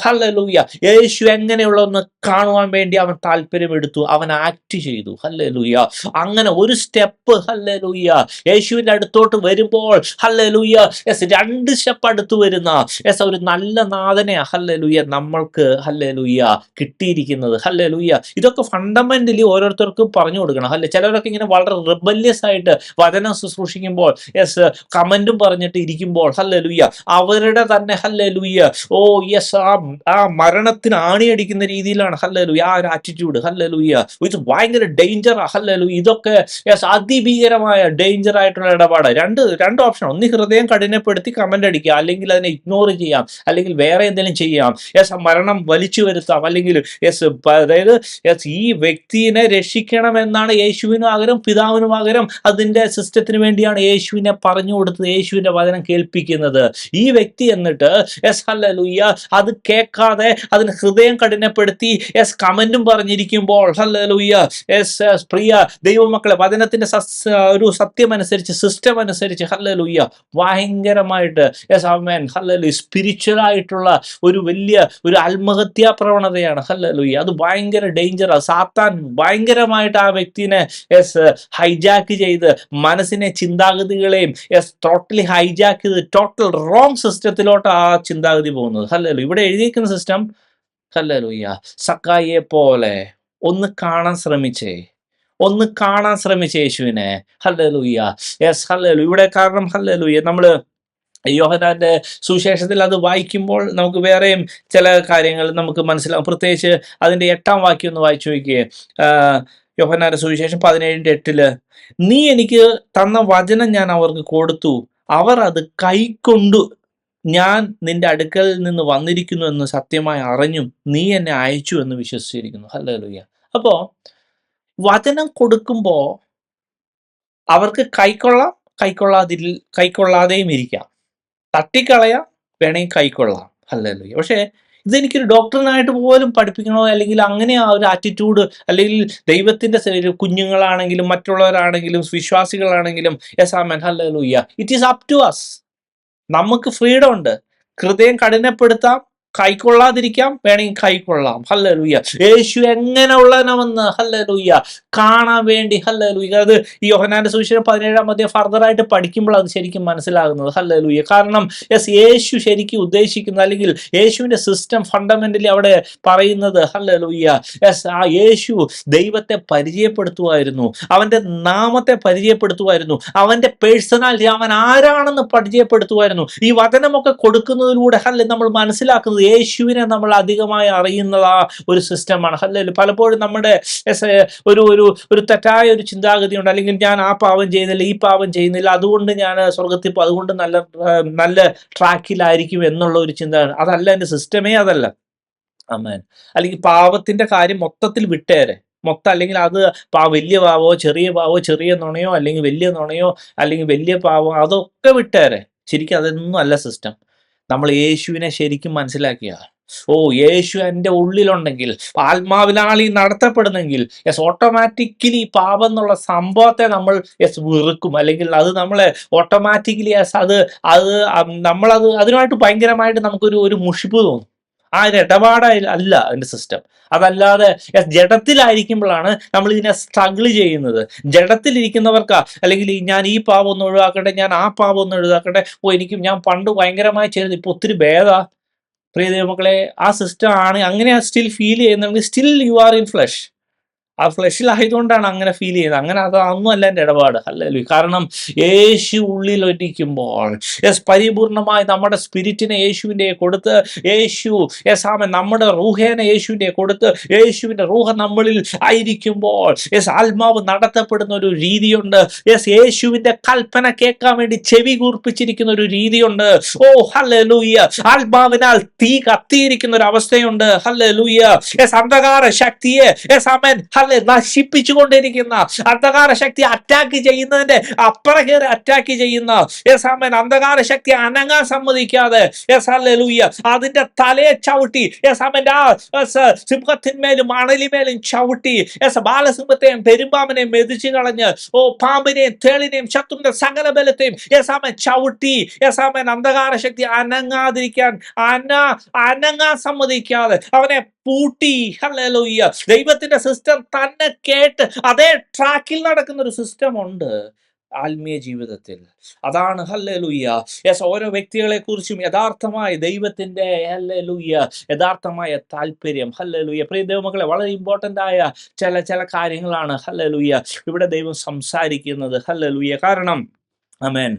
ഹല്ലേലൂയ, യേശു എങ്ങനെയുള്ളതെന്ന് കാണുവാൻ വേണ്ടി അവൻ താല്പര്യമെടുത്തു, അവൻ ആക്ട് ചെയ്തു. ഹല്ലേലൂയ. അങ്ങനെ ഒരു സ്റ്റെപ്പ് ഹല്ലേലൂയ യേശുവിൻ്റെ അടുത്തോട്ട് വരുമ്പോൾ ഹല്ലേലൂയ, യെസ്, 2 സ്റ്റെപ്പ് അടുത്ത് വരുന്ന യെസ് ഒരു നല്ല നാഥനെ ഹല്ലേലൂയ നമ്മൾക്ക് ഹല്ലേലൂയ കിട്ടിയിരിക്കുന്നത്. ഹല്ലേലൂയ. ഇതൊക്കെ ഫണ്ടമെന്റലി ഓരോരുത്തർക്കും പറഞ്ഞു കൊടുക്കണം. ചിലരൊക്കെ ഇങ്ങനെ വളരെ റിബല്യസ് ആയിട്ട് വചനം ശുശ്രൂഷിക്കുമ്പോൾ യെസ് കമന്റും പറഞ്ഞിട്ട് ഇരിക്കുമ്പോൾ ഹല്ലേലൂയ അവരുടെ തന്നെ ഹല്ലേലൂയ. ഓ യെസ്, ആ മരണത്തിന് ആണിയടിക്കുന്ന രീതിയിലാണ് ഹല്ലേലൂയ ആ ഒരു ആറ്റിറ്റ്യൂഡ്. ഹല്ലേലൂയ. ഇത് ഭയങ്കര ഡേഞ്ചറാ. ഹല്ലേലൂയ. ഇതൊക്കെ യെസ് അതിഭീകരമായ ഡേഞ്ചർ ആയിട്ടുള്ള ഇടപാടാണ്. രണ്ട് ഓപ്ഷൻ. ഒന്ന് ഹൃദയം കഠിനപ്പെടുത്തി കമന്റ് അടിക്കുക, അല്ലെങ്കിൽ അതിനെ ഇഗ്നോർ ചെയ്യാം, അല്ലെങ്കിൽ വേറെ എന്തെങ്കിലും ചെയ്യാം. യെസ് മരണം വലിച്ചു വരുത്താം, അല്ലെങ്കിൽ യെസ് അതായത് യെസ് ഈ വ്യക്തിയെ രക്ഷിക്കണമെന്നാണ് യേശുവിനും ആഗ്രഹം, പിതാവിനും ആഗ്രഹം. അതിന്റെ സിസ്റ്റത്തിന് വേണ്ടിയാണ് യേശുവിനെ പറഞ്ഞു കൊടുത്തത്, യേശുവിന്റെ വചനം കേൾപ്പിക്കുന്നത്. ഈ വ്യക്തി എന്നിട്ട് യെസ് ഹല്ലേലൂയ അത് കേൾക്കാതെ അതിന് ഹൃദയം കഠിനപ്പെടുത്തി യെസ് കമന്റും പറഞ്ഞിരിക്കുമ്പോൾ ഹല്ലേലൂയ യെസ് പ്രിയ ദൈവമക്കളെ, വചനത്തിന്റെ ഒരു സത്യമനുസരിച്ച്, സിസ്റ്റം അനുസരിച്ച് ഹല്ലേലൂയ ഭയങ്കരമായിട്ട് യെസ് ആമേൻ ഹല്ലേലൂയ സ്പിരിച്വൽ ആയിട്ടുള്ള ഒരു വലിയ ഒരു ആത്മഹത്യാ പ്രവണതയാണ്. ഹല്ലേലൂയ. അത് ഭയങ്കര ഡേഞ്ചറാണ്. സാത്താൻ ഭയങ്കരമായിട്ട് ആ വ്യക്തിനെ യെസ് ഹൈജാക്ക് ചെയ്ത് മനസ്സിനെ, ചിന്താഗതികളെയും യെസ് ടോട്ടലി ഹൈജാക്ക് ചെയ്ത് ടോട്ടൽ റോങ് സിസ്റ്റത്തിലോട്ട് ആ ചിന്താഗതി പോകുന്നത്. ഹല്ലേലൂയ. ഇവിടെ എഴുതിയിരിക്കുന്ന സിസ്റ്റം ഹല്ലേലൂയ സക്കായിയെ പോലെ ഒന്ന് കാണാൻ ശ്രമിച്ചേ, ഒന്ന് കാണാൻ ശ്രമിച്ച യേശുവിനെ. ഹല്ലേലൂയ. Yes hallelujah. ഇവിടെ കാരണം ഹല്ലേലൂയ നമ്മള് യോഹന്നാന്റെ സുവിശേഷത്തിൽ അത് വായിക്കുമ്പോൾ നമുക്ക് വേറെയും ചില കാര്യങ്ങൾ നമുക്ക് മനസ്സിലാവും. പ്രത്യേകിച്ച് അതിന്റെ 8-ാം വാക്യം ഒന്ന് വായിച്ചു നോക്കിയേ. യോഹന്നാന്റെ സുവിശേഷം 17:8 നീ എനിക്ക് തന്ന വചനം ഞാൻ അവർക്ക് കൊടുത്തു, അവർ അത് കൈക്കൊണ്ടു, ഞാൻ നിന്റെ അടുക്കൽ നിന്ന് വന്നിരിക്കുന്നു എന്ന് സത്യമായി അറിഞ്ഞും നീ എന്നെ അയച്ചു എന്ന് വിശ്വസിച്ചിരിക്കുന്നു. ഹല്ലേലൂയ. അപ്പോ വചനം കൊടുക്കുമ്പോ അവർക്ക് കൈക്കൊള്ളാം, കൈക്കൊള്ളാതെയും ഇരിക്കാം, തട്ടിക്കളയാം, വേണമെങ്കിൽ കൈക്കൊള്ളാം. ഹല്ലേലൂയ. പക്ഷേ ഇതെനിക്കൊരു ഡോക്ടറിനായിട്ട് പോലും പഠിപ്പിക്കണോ, അല്ലെങ്കിൽ അങ്ങനെ ആ ഒരു ആറ്റിറ്റ്യൂഡ്, അല്ലെങ്കിൽ ദൈവത്തിന്റെ കുഞ്ഞുങ്ങളാണെങ്കിലും മറ്റുള്ളവരാണെങ്കിലും വിശ്വാസികളാണെങ്കിലും yes amen hallelujah it is up to us. നമുക്ക് ഫ്രീഡം ഉണ്ട്. ഹൃദയം കഠിനപ്പെടുത്താം, കൈക്കൊള്ളാതിരിക്കാം, വേണമെങ്കിൽ കൈക്കൊള്ളാം. ഹല്ലേലൂയ. യേശു എങ്ങനെ ഉള്ളവനെന്ന് ഹല്ലേലൂയ കാണാൻ വേണ്ടി ഹല്ലേലൂയ. അത് ഈ യോഹന്നാന്റെ സുവിശേഷം 17-ാം അധ്യായം ഫർദറായിട്ട് പഠിക്കുമ്പോൾ അത് ശരിക്കും മനസ്സിലാകുന്നത്. ഹല്ലേലൂയ. കാരണം യെസ് യേശു ശരിക്കും ഉദ്ദേശിക്കുന്നത്, അല്ലെങ്കിൽ യേശുവിന്റെ സിസ്റ്റം ഫണ്ടമെന്റലി അവിടെ പറയുന്നത് ഹല്ലേലൂയ യെസ് ആ യേശു ദൈവത്തെ പരിചയപ്പെടുത്തുമായിരുന്നു, അവന്റെ നാമത്തെ പരിചയപ്പെടുത്തുമായിരുന്നു, അവന്റെ പേഴ്സണാലിറ്റി, അവൻ ആരാണെന്ന് പരിചയപ്പെടുത്തുമായിരുന്നു. ഈ വചനമൊക്കെ കൊടുക്കുന്നതിലൂടെ ഹല്ലെ നമ്മൾ മനസ്സിലാക്കുന്നത് യേശുവിനെ നമ്മൾ അധികമായി അറിയുന്നത് ആ ഒരു സിസ്റ്റമാണ്. ഹല്ലേലൂയ. പലപ്പോഴും നമ്മുടെ ഒരു ഒരു ഒരു തെറ്റായ ഒരു ചിന്താഗതി ഉണ്ട്, അല്ലെങ്കിൽ ഞാൻ ആ പാവം ചെയ്യുന്നില്ല, ഈ പാവം ചെയ്യുന്നില്ല, അതുകൊണ്ട് ഞാൻ സ്വർഗത്തിൽ പോകും, അതുകൊണ്ട് നല്ല ട്രാക്കിലായിരിക്കും എന്നുള്ള ഒരു ചിന്ത. അതല്ല, എൻ്റെ സിസ്റ്റമേ അതല്ല. ആമേൻ. അല്ലെങ്കിൽ പാവത്തിന്റെ കാര്യം മൊത്തത്തിൽ വിട്ടേരെ, അല്ലെങ്കിൽ അത് വലിയ പാവോ ചെറിയ പാവോ, ചെറിയ നുണയോ അല്ലെങ്കിൽ വലിയ നുണയോ, അല്ലെങ്കിൽ വലിയ പാവോ, അതൊക്കെ വിട്ടേരെ. ശരിക്കും അതൊന്നും അല്ല സിസ്റ്റം. നമ്മൾ യേശുവിനെ ശരിക്കും മനസ്സിലാക്കിയ, ഓ യേശു എൻ്റെ ഉള്ളിലുണ്ടെങ്കിൽ, ആത്മാവിനാളി നടത്തപ്പെടുന്നെങ്കിൽ യെസ് ഓട്ടോമാറ്റിക്കലി പാപം എന്നുള്ള സംഭവത്തെ നമ്മൾ യെസ് വെറുക്കും, അല്ലെങ്കിൽ അത് നമ്മളെ ഓട്ടോമാറ്റിക്കലി യെസ് അത് നമ്മളത് അതിനുമായിട്ട് ഭയങ്കരമായിട്ട് നമുക്കൊരു മുഷിപ്പ് തോന്നും. ആ ഒരു ഇടപാടല്ല അതിന്റെ സിസ്റ്റം. അതല്ലാതെ ജഡത്തിലായിരിക്കുമ്പോഴാണ് നമ്മൾ ഇതിനെ സ്ട്രഗിൾ ചെയ്യുന്നത്. ജഡത്തിലിരിക്കുന്നവർക്കാ, അല്ലെങ്കിൽ ഞാൻ ഈ പാപം ഒന്ന് ഒഴിവാക്കട്ടെ, ഞാൻ ആ പാപം ഒന്ന് ഒഴിവാക്കട്ടെ, ഞാൻ പണ്ട് ഭയങ്കരമായി ചെയ്തത് ഇപ്പൊ ഒത്തിരി ഭേദാ. പ്രിയ ദൈവമക്കളെ, ആ സിസ്റ്റം ആണ് അങ്ങനെ സ്റ്റിൽ ഫീൽ ചെയ്യുന്നുണ്ടെങ്കിൽ still you are in flesh. ആ ഫ്ലഷിലായതുകൊണ്ടാണ് അങ്ങനെ ഫീൽ ചെയ്യുന്നത്. അങ്ങനെ അതൊന്നും അല്ല എൻ്റെ ഇടപാട്. ഹല്ലേലൂയ. കാരണം യേശു ഉള്ളിൽ ഇരിക്കുമ്പോൾ യെസ് പരിപൂർണമായി നമ്മുടെ സ്പിരിറ്റിനെ യേശുവിൻ്റെ കൊടുത്ത്, യേശു യെസ് ആമേൻ നമ്മുടെ റൂഹേനെ യേശുവിൻ്റെ കൊടുത്ത്, യേശുവിൻ്റെ റൂഹ നമ്മളിൽ ആയിരിക്കുമ്പോൾ യെസ് ആത്മാവ് നടത്തപ്പെടുന്ന ഒരു രീതിയുണ്ട്. യെസ് യേശുവിൻ്റെ കൽപ്പന കേൾക്കാൻ വേണ്ടി ചെവി കൂർപ്പിച്ചിരിക്കുന്ന ഒരു രീതിയുണ്ട്. ഓ ഹല്ലേലൂയ. ആത്മാവിനാൽ തീ കത്തിയിരിക്കുന്ന ഒരു അവസ്ഥയുണ്ട്. ഹല്ലേലൂയ. യെസ് അന്ധകാര ശക്തിയെ യെസ് ആമേൻ നശിപ്പിച്ചുകൊണ്ടിരിക്കുന്ന, അന്ധകാര ശക്തി അറ്റാക്ക് ചെയ്യുന്നതിന്റെ അപ്പുറം കയറി അറ്റാക്ക് ചെയ്യുന്ന യെസ് ആമേൻ അന്ധകാര ശക്തി അനങ്ങാൻ സമ്മതിക്കാതെ യെസ് ഹല്ലേലൂയ അതിന്റെ തലയെ ചവിട്ടി യെസ് ആമേൻ ആ സിംഹത്തിന്മേലും അണലിമേലും ചവിട്ടി യെസ് ബാലസിംഹത്തെയും പെരുമ്പാമ്പിനെയും മെതിച്ചു കളഞ്ഞ് പാമ്പിനെയും തേളിനെയും ശത്രുവിന്റെ സകല ബലത്തെയും യെസ് ആമേൻ ചവിട്ടി യെസ് ആമേൻ അന്ധകാര ശക്തി അനങ്ങാതിരിക്കാൻ അനങ്ങാൻ സമ്മതിക്കാതെ അവനെ പൂട്ടി. ഹല്ലേലൂയ. ദൈവത്തിന്റെ സിസ്റ്റം തന്നെ കേട്ട് അതേ ട്രാക്കിൽ നടക്കുന്ന ഒരു സിസ്റ്റം ഉണ്ട് ആത്മീയ ജീവിതത്തിൽ. അതാണ് ഹല്ലേലൂയ യെസ് ഓരോ വ്യക്തികളെ കുറിച്ചും യഥാർത്ഥമായ ദൈവത്തിന്റെ ഹല്ലേലൂയ യഥാർത്ഥമായ താല്പര്യം. ഹല്ലേലൂയ. പ്രിയ ദൈവമക്കളെ, വളരെ ഇമ്പോർട്ടന്റ് ആയ ചില കാര്യങ്ങളാണ് ഹല്ലേലൂയ ഇവിടെ ദൈവം സംസാരിക്കുന്നത്. ഹല്ലേലൂയ. കാരണം ആമേൻ.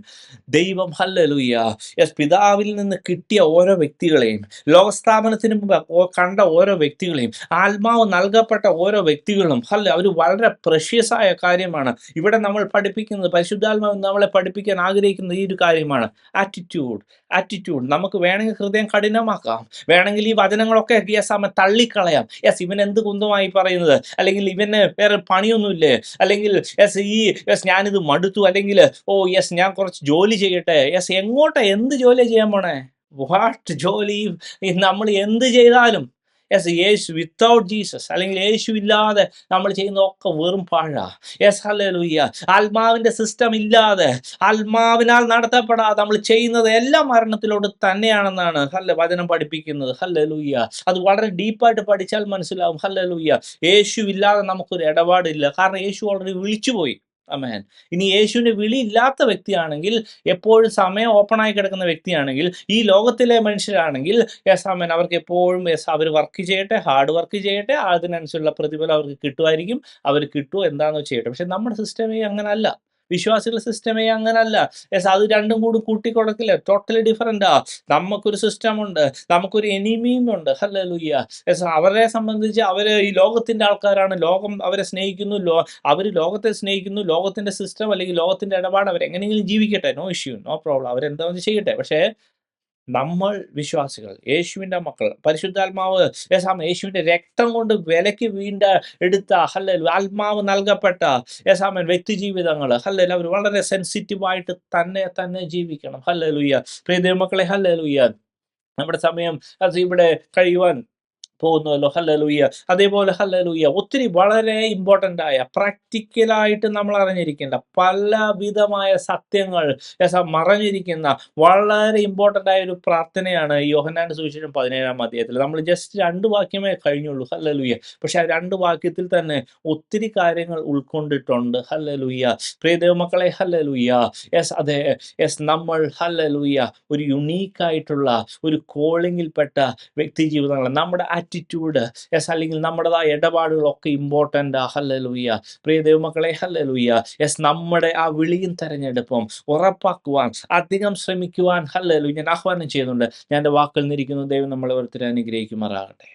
ദൈവം ഹല്ലേലൂയ. യെസ്, പിതാവിൽ നിന്ന് കിട്ടിയ ഓരോ വ്യക്തികളെയും, ലോകസ്ഥാപനത്തിന് മുമ്പ് കണ്ട ഓരോ വ്യക്തികളെയും, ആത്മാവ് നൽകപ്പെട്ട ഓരോ വ്യക്തികളും അവർ വളരെ പ്രഷ്യസ് ആയ കാര്യമാണ്. ഇവിടെ നമ്മൾ പഠിപ്പിക്കുന്നത്, പരിശുദ്ധാത്മാവ് നമ്മളെ പഠിപ്പിക്കാൻ ആഗ്രഹിക്കുന്ന ഈ ഒരു കാര്യമാണ്. ആറ്റിറ്റ്യൂഡ്. ആറ്റിറ്റ്യൂഡ് നമുക്ക് വേണമെങ്കിൽ ഹൃദയം കഠിനമാക്കാം, വേണമെങ്കിൽ ഈ വചനങ്ങളൊക്കെ യെസ് ആമ തള്ളിക്കളയാം. യെസ്, ഇവൻ എന്ത് കുന്തമായി പറയുന്നത്, അല്ലെങ്കിൽ ഇവന് വേറെ പണിയൊന്നുമില്ലേ, അല്ലെങ്കിൽ യെസ് ഞാനിത് മടുത്തു, അല്ലെങ്കിൽ ഓ യെസ് ഞാൻ കുറച്ച് ജോലി ചെയ്യട്ടെ. യെസ്, എങ്ങോട്ടാ, എന്ത് ജോലി ചെയ്യാൻ പോണേ? വാട്ട് ജോലി? നമ്മൾ എന്ത് ചെയ്താലും യേശു വിത്തൗട്ട് ജീസസ്, അല്ലെങ്കിൽ യേശു ഇല്ലാതെ നമ്മൾ ചെയ്യുന്നതൊക്കെ വെറും പാഴാ. Yes, hallelujah. ആത്മാവിന്റെ സിസ്റ്റം ഇല്ലാതെ, ആത്മാവിനാൽ നടത്തപ്പെടാതെ നമ്മൾ ചെയ്യുന്നത് എല്ലാം മരണത്തിലോട്ട് തന്നെയാണെന്നാണ് വചനം പഠിപ്പിക്കുന്നത്. ഹല്ലേലൂയ. അത് വളരെ ഡീപ്പായിട്ട് പഠിച്ചാൽ മനസ്സിലാവും. ഹല്ലേലൂയ. യേശു ഇല്ലാതെ നമുക്കൊരു ഇടപാടില്ല. കാരണം യേശു ഓൾറെഡി വിളിച്ചുപോയി. ആമേൻ. ഇനി യേശുവിന്റെ വിളി ഇല്ലാത്ത വ്യക്തിയാണെങ്കിൽ, എപ്പോഴും സമയം ഓപ്പണായി കിടക്കുന്ന വ്യക്തിയാണെങ്കിൽ, ഈ ലോകത്തിലെ മനുഷ്യരാണെങ്കിൽ യെസ് ആമേൻ, അവർക്ക് എപ്പോഴും യെസ് അവർ വർക്ക് ചെയ്യട്ടെ, ഹാർഡ് വർക്ക് ചെയ്യട്ടെ, അതിനനുസരിച്ചുള്ള പ്രതിഫലം അവർക്ക് കിട്ടുമായിരിക്കും. അവർ കിട്ടുമോ എന്താണെന്ന് ചെയ്യട്ടെ. പക്ഷെ നമ്മുടെ സിസ്റ്റമേ അങ്ങനല്ല. വിശ്വാസികളുടെ സിസ്റ്റമേ അങ്ങനല്ല. യെസ്, അത് രണ്ടും കൂടി കൂട്ടിക്കൊടുക്കില്ല. ടോട്ടലി ഡിഫറൻറ്റാ. നമുക്കൊരു സിസ്റ്റം ഉണ്ട്, നമുക്കൊരു എനിമിയും ഉണ്ട്. ഹല്ലേലൂയ. യെസ്, അവരെ സംബന്ധിച്ച് അവർ ഈ ലോകത്തിന്റെ ആൾക്കാരാണ്. ലോകം അവരെ സ്നേഹിക്കുന്നു, അവർ ലോകത്തെ സ്നേഹിക്കുന്നു. ലോകത്തിന്റെ സിസ്റ്റം അല്ലെങ്കിൽ ലോകത്തിന്റെ ഇടപാട് അവരെങ്ങനെയെങ്കിലും ജീവിക്കട്ടെ, നോ ഇഷ്യൂ, നോ പ്രോബ്ലം, അവരെന്താണെന്ന് ചെയ്യട്ടെ. പക്ഷേ നമ്മൾ വിശ്വാസികൾ, യേശുവിൻ്റെ മക്കൾ, പരിശുദ്ധാത്മാവ് യേശുവിൻ്റെ രക്തം കൊണ്ട് വിലയ്ക്ക് എടുത്ത ആത്മാവ് നൽകപ്പെട്ട വ്യക്തി ജീവിതങ്ങൾ അവർ വളരെ സെൻസിറ്റീവായിട്ട് തന്നെ ജീവിക്കണം. ഹല്ലേലൂയ. പ്രിയ ദൈവമക്കളെ, ഹല്ലേലൂയ. നമ്മുടെ സമയം ഇവിടെ കഴിയുവാൻ പോകുന്നുവല്ലോ. ഹല്ലേലൂയ. അതേപോലെ ഹല്ലേലൂയ, ഒത്തിരി വളരെ ഇമ്പോർട്ടൻ്റ് ആയ, പ്രാക്ടിക്കലായിട്ട് നമ്മൾ അറിഞ്ഞിരിക്കേണ്ട പലവിധമായ സത്യങ്ങൾ മറഞ്ഞിരിക്കുന്ന വളരെ ഇമ്പോർട്ടൻ്റ് ആയ ഒരു പ്രാർത്ഥനയാണ് യോഹന്നാന്റെ സുവിശേഷം 17-ാം അധ്യായത്തിൽ. നമ്മൾ ജസ്റ്റ് 2 വാക്യമേ കഴിഞ്ഞുള്ളൂ. ഹല്ലേലൂയ. പക്ഷെ ആ 2 വാക്യത്തിൽ തന്നെ ഒത്തിരി കാര്യങ്ങൾ ഉൾക്കൊണ്ടിട്ടുണ്ട്. ഹല്ലേലൂയ. പ്രിയ ദൈവമക്കളെ, ഹല്ലേലൂയ. അതെ, നമ്മൾ ഹല്ലേലൂയ ഒരു യുണീക്കായിട്ടുള്ള ഒരു കോളിങ്ങിൽപ്പെട്ട വ്യക്തി ജീവിതങ്ങൾ, നമ്മുടെ ആറ്റിറ്റ്യൂഡ് അല്ലെങ്കിൽ നമ്മുടേതായ ഇടപാടുകളൊക്കെ ഇമ്പോർട്ടൻ്റ്. ഹല്ലേലൂയ. പ്രിയ ദൈവമക്കളെ, ഹല്ലേലൂയ. നമ്മുടെ ആ വിളിയും തെരഞ്ഞെടുപ്പും ഉറപ്പാക്കുവാൻ അധികം ശ്രമിക്കുവാൻ ഹല്ലേലൂയ ഞാൻ ആഹ്വാനം ചെയ്യുന്നുണ്ട്. ഞാൻ എൻ്റെ വാക്കുകൾ നിരിക്കുന്നു. ദൈവം നമ്മളെ ഓരോരുത്തരെ അനുഗ്രഹിക്കുമാറാകട്ടെ.